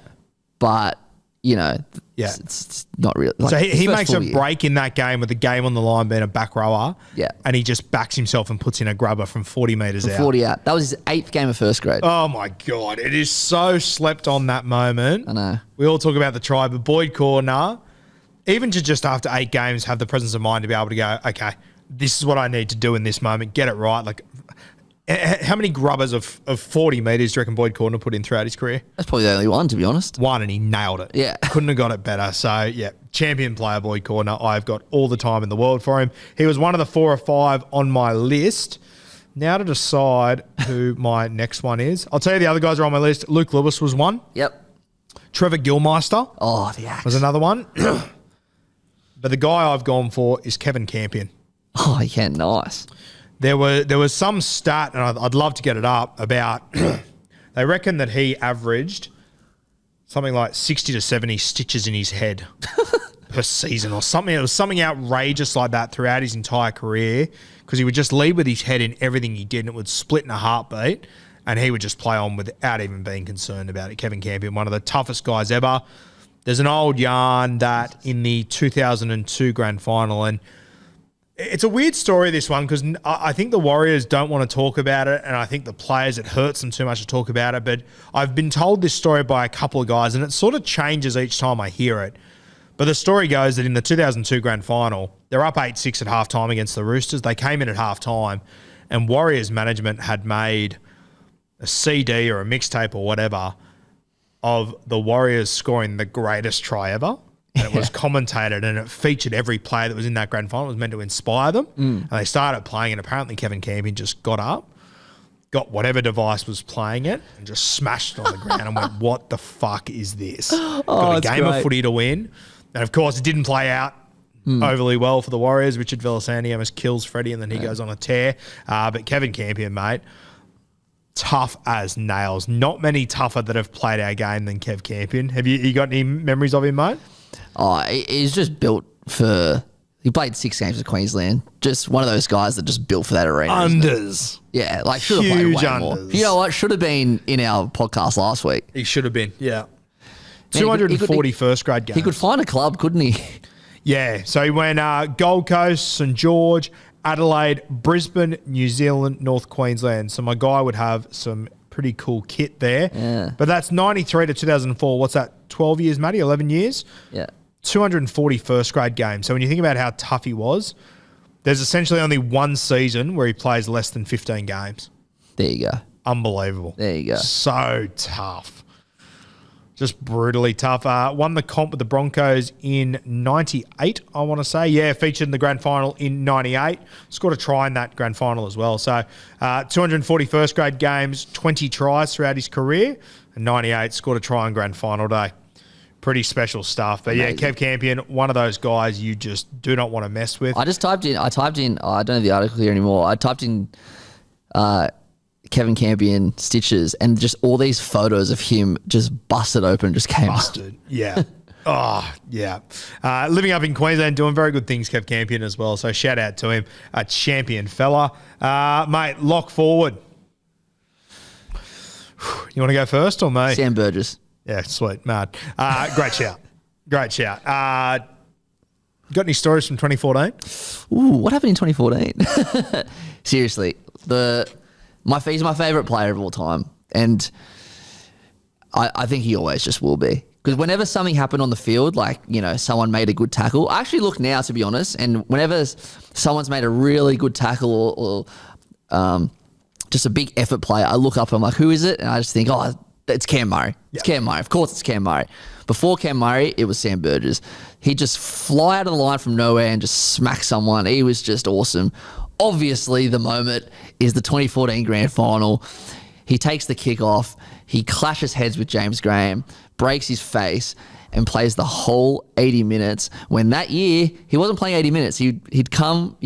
But, it's not really. Like, so he makes a break in that game with the game on the line being a back rower. Yeah. And he just backs himself and puts in a grubber from 40 metres out. 40 out. That was his 8th game of first grade. Oh, my God. It is so slept on, that moment. I know. We all talk about the try, but Boyd Corner, even to just after 8 games have the presence of mind to be able to go, okay, this is what I need to do in this moment, get it right. Like, how many grubbers of 40 metres do you reckon Boyd Corner put in throughout his career? That's probably the only one, to be honest. One, and he nailed it. Yeah. Couldn't have got it better. So, yeah, champion player Boyd Corner. I've got all the time in the world for him. He was one of the 4 or 5 on my list. Now to decide who my next one is. I'll tell you the other guys are on my list. Luke Lewis was one. Yep. Trevor Gilmeister. Oh, the axe. Was another one. But the guy I've gone for is Kevin Campion. Oh, yeah, nice. There was some stat, and I'd love to get it up, about they reckon that he averaged something like 60 to 70 stitches in his head per season or something. It was something outrageous like that throughout his entire career, because he would just lead with his head in everything he did, and it would split in a heartbeat, and he would just play on without even being concerned about it. Kevin Campion, one of the toughest guys ever. There's an old yarn that in the 2002 grand final, and it's a weird story, this one, because I think the Warriors don't want to talk about it, and I think the players, it hurts them too much to talk about it, but I've been told this story by a couple of guys, and it sort of changes each time I hear it. But the story goes that in the 2002 grand final, they're up 8-6 at halftime against the Roosters. They came in at halftime, and Warriors management had made a CD or a mixtape or whatever of the Warriors scoring the greatest try ever. And it was commentated, and it featured every player that was in that grand final. It was meant to inspire them. And they started playing, and apparently Kevin Campion just got up, got whatever device was playing it, and just smashed it on the ground and went, what the fuck is this? Got a game of footy to win. And, of course, it didn't play out overly well for the Warriors. Richard Villasanti almost kills Freddie, and then he goes on a tear. But Kevin Campion, mate, tough as nails. Not many tougher that have played our game than Kev Campion. Have you got any memories of him, mate? Oh, he's just built for... He played 6 games with Queensland. Just one of those guys that just built for that arena. Unders. Yeah, like should have played way unders. more. You know what? Should have been in our podcast last week. He should have been, yeah. 240 first grade games. He could find a club, couldn't he? Yeah, so he went Gold Coast, St George, Adelaide, Brisbane, New Zealand, North Queensland. So my guy would have some pretty cool kit there. Yeah. But that's 93 to 2004. What's that, 12 years, Matty? 11 years? Yeah. 240 first grade games. So when you think about how tough he was, there's essentially only one season where he plays less than 15 games. There you go. Unbelievable. There you go. So tough. Just brutally tough. Won the comp with the Broncos in 98, I want to say. Yeah, featured in the grand final in 98. Scored a try in that grand final as well. So 240 first grade games, 20 tries throughout his career. And 98, scored a try on grand final day. Pretty special stuff. But amazing. Yeah, Kev Campion, one of those guys you just do not want to mess with. I just typed in, I don't have the article here anymore. I typed in Kevin Campion stitches, and just all these photos of him just busted open just came Busted, yeah. Oh, yeah. Living up in Queensland, doing very good things, Kev Campion as well. So shout out to him, a champion fella. Mate, lock forward. You want to go first or me? Sam Burgess. Yeah, sweet, mad. Great shout. Great shout. Got any stories from 2014? Ooh, what happened in 2014? Seriously, he's my favourite player of all time, and I think he always just will be. Because whenever something happened on the field, like, you know, someone made a good tackle, I actually look now, to be honest, and whenever someone's made a really good tackle or just a big effort play, I look up and I'm like, who is it? And I just think, oh, it's Cam Murray. It's Cam Murray. Of course it's Cam Murray. Before Cam Murray, it was Sam Burgess. He'd just fly out of the line from nowhere and just smack someone. He was just awesome. Obviously, the moment is the 2014 grand final. He takes the kick off. He clashes heads with James Graham, breaks his face, and plays the whole 80 minutes. When that year, he wasn't playing 80 minutes. He'd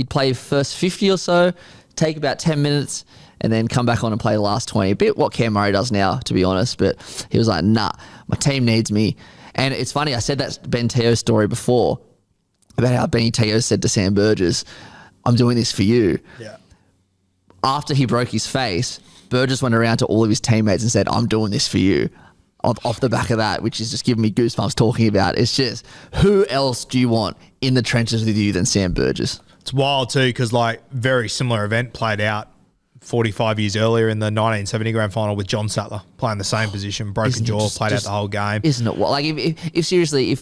play first 50 or so, take about 10 minutes, and then come back on and play the last 20. A bit what Cam Murray does now, to be honest. But he was like, nah, my team needs me. And it's funny, I said that Ben Teo story before about how Benny Teo said to Sam Burgess, I'm doing this for you. Yeah. After he broke his face, Burgess went around to all of his teammates and said, I'm doing this for you. Off the back of that, which is just giving me goosebumps talking about. It's just, who else do you want in the trenches with you than Sam Burgess? It's wild too, because like very similar event played out 45 years earlier in the 1970 grand final with John Sattler playing the same position, broken jaw, played out the whole game. Isn't it? Like if seriously,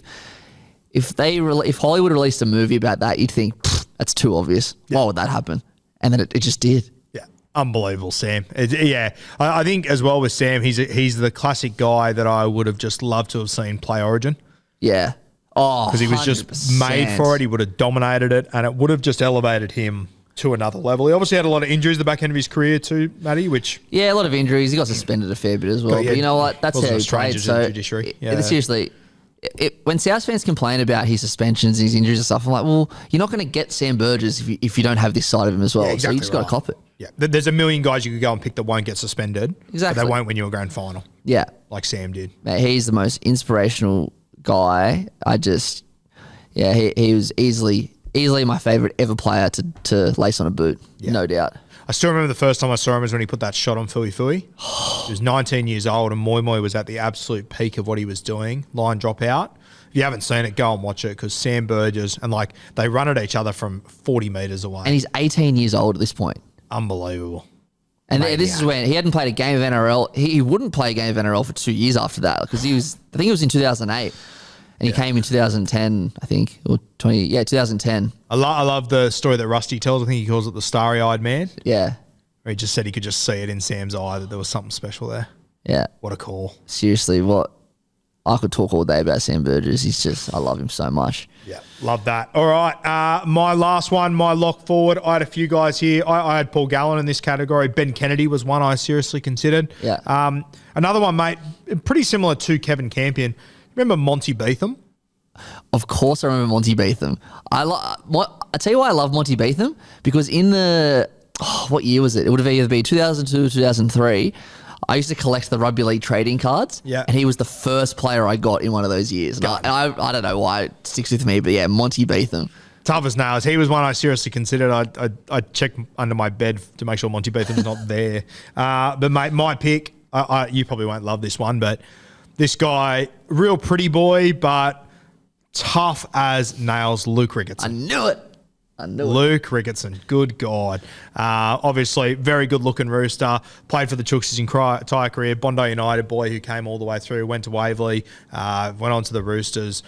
if Hollywood released a movie about that, you'd think that's too obvious. Yeah. Why would that happen? And then it just did. Yeah, unbelievable, Sam. I think as well with Sam, he's the classic guy that I would have just loved to have seen play Origin. Yeah. Oh, because he was 100%. just made for it. He would have dominated it, and it would have just elevated him to another level. He obviously had a lot of injuries at the back end of his career too, Matty, which... Yeah, a lot of injuries. He got suspended a fair bit as well. But you know what? That's how he played. So, seriously, when South fans complain about his suspensions and his injuries and stuff, I'm like, well, you're not going to get Sam Burgess if you don't have this side of him as well. Yeah, exactly, so you just got to cop it. Yeah, there's a million guys you could go and pick that won't get suspended. Exactly. But they won't win you a grand final. Yeah. Like Sam did. Man, he's the most inspirational guy. He was easily my favourite ever player to lace on a boot, no doubt. I still remember the first time I saw him was when he put that shot on Fui Fui. He was 19 years old and Moi Moi was at the absolute peak of what he was doing, line drop out. If you haven't seen it, go and watch it because Sam Burgess, and like they run at each other from 40 metres away. And he's 18 years old at this point. Unbelievable. And this is when he hadn't played a game of NRL. He wouldn't play a game of NRL for 2 years after that because I think it was in 2008. And he came in 2010, I think, or 2010. I love the story that Rusty tells. I think he calls it the starry-eyed man. Yeah. Where he just said he could just see it in Sam's eye that there was something special there. Yeah. What a call. Seriously, I could talk all day about Sam Burgess. I love him so much. Yeah, love that. All right, my last one, my lock forward. I had a few guys here. I had Paul Gallen in this category. Ben Kennedy was one I seriously considered. Yeah. Another one, mate, pretty similar to Kevin Campion. Remember Monty Beetham? Of course I remember Monty Beetham. I tell you why I love Monty Beetham, because in what year was it? It would have either been 2002 or 2003. I used to collect the Rugby League trading cards, and he was the first player I got in one of those years. And I don't know why it sticks with me, but yeah, Monty Beetham. Tough as nails. He was one I seriously considered. I checked under my bed to make sure Monty Beetham's not there. But mate, my pick, you probably won't love this one, but this guy, real pretty boy, but tough as nails, Luke Ricketson. I knew it. Luke Ricketson, good God. Obviously, very good-looking rooster. Played for the Chooks his entire career. Bondi United boy who came all the way through, went to Waverley, went on to the Roosters,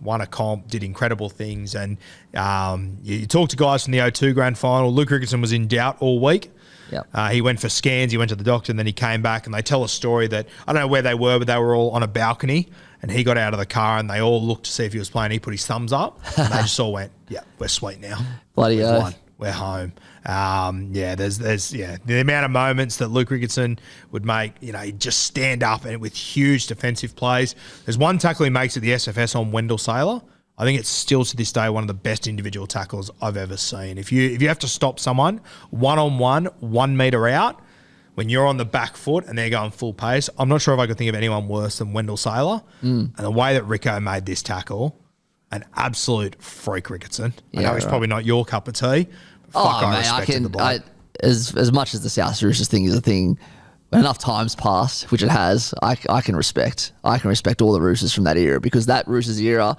won a comp, did incredible things. And you talk to guys from the 02 grand final. Luke Ricketson was in doubt all week. Yep. He went for scans, he went to the doctor, and then he came back, and they tell a story that, I don't know where they were, but they were all on a balcony, and he got out of the car, and they all looked to see if he was playing. He put his thumbs up, and they just all went, yeah, we're sweet now. Bloody hell. We're home. There's the amount of moments that Luke Ricketson would make, he'd just stand up and with huge defensive plays. There's one tackle he makes at the SFS on Wendell Saylor. I think it's still to this day one of the best individual tackles I've ever seen. If you have to stop someone one-on-one, 1 metre out, when you're on the back foot and they're going full pace, I'm not sure if I could think of anyone worse than Wendell Saylor. And the way that Rico made this tackle, an absolute freak, Ricketson. I know he's probably not your cup of tea. But I respected the bloke. As much as the South Roosters thing is a thing, enough times passed, which it has, I can respect. I can respect all the Roosters from that era, because that Roosters era,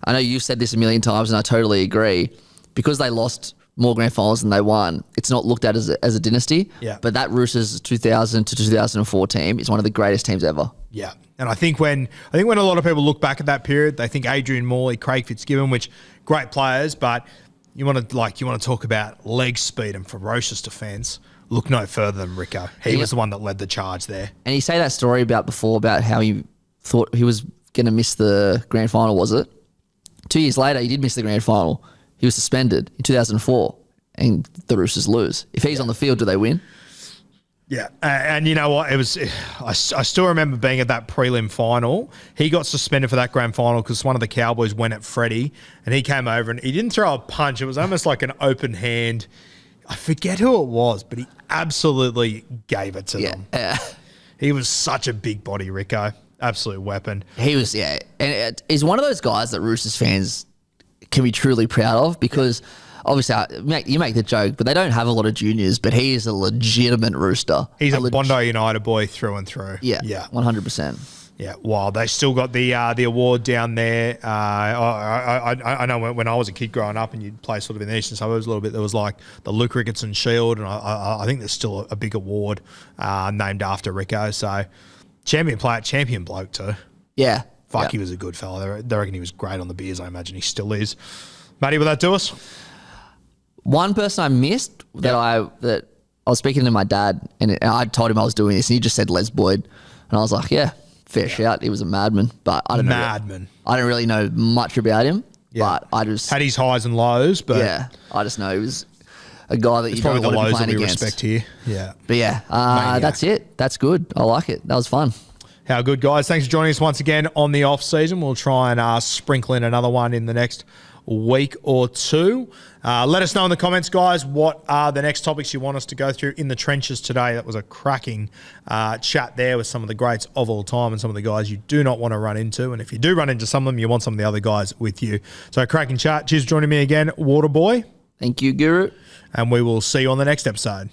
I know you've said this a million times and I totally agree, because they lost more grand finals than they won, it's not looked at as a dynasty. Yeah. But that Roosters 2000 to 2004 team is one of the greatest teams ever. Yeah. And I think when a lot of people look back at that period, they think Adrian Morley, Craig Fitzgibbon, which great players, but you want to talk about leg speed and ferocious defence. Look no further than Rico. He was the one that led the charge there. And you say that story about how he thought he was going to miss the grand final, was it? 2 years later, he did miss the grand final. He was suspended in 2004, and the Roosters lose. If he's on the field, do they win? Yeah, and you know what? It was. I still remember being at that prelim final. He got suspended for that grand final because one of the Cowboys went at Freddie, and he came over and he didn't throw a punch. It was almost like an open hand. I forget who it was, but he absolutely gave it to them. Yeah. He was such a big body, Rico. Absolute weapon. He was, yeah. And he's one of those guys that Roosters fans can be truly proud of, because obviously you make the joke, but they don't have a lot of juniors, but he is a legitimate Rooster. He's a Bondi United boy through and through. Yeah, 100%. Yeah, wow. They still got the award down there. I know when I was a kid growing up and you'd play sort of in the eastern suburbs a little bit, there was like the Luke Ricketson Shield, and I think there's still a big award named after Rico. So champion player, champion bloke too. Yeah. Fuck, he was a good fella. They reckon he was great on the beers. I imagine he still is. Matty, will that do us? One person I missed that I was speaking to my dad, and I told him I was doing this, and he just said Les Boyd, and I was like, yeah, fair shout. He was a madman, but I don't know. Madman. I don't really know much about him, but I just had his highs and lows. But yeah, I just know he was a guy that you don't want to be playing against. Respect here. Yeah, but yeah, that's it. That's good. I like it. That was fun. How good, guys. Thanks for joining us once again on the off season. We'll try and sprinkle in another one in the next week or two. Let us know in the comments, guys, what are the next topics you want us to go through in the trenches today. That was a cracking chat there with some of the greats of all time and some of the guys you do not want to run into. And if you do run into some of them, you want some of the other guys with you. So cracking chat. Cheers for joining me again, Waterboy. Thank you, Guru. And we will see you on the next episode.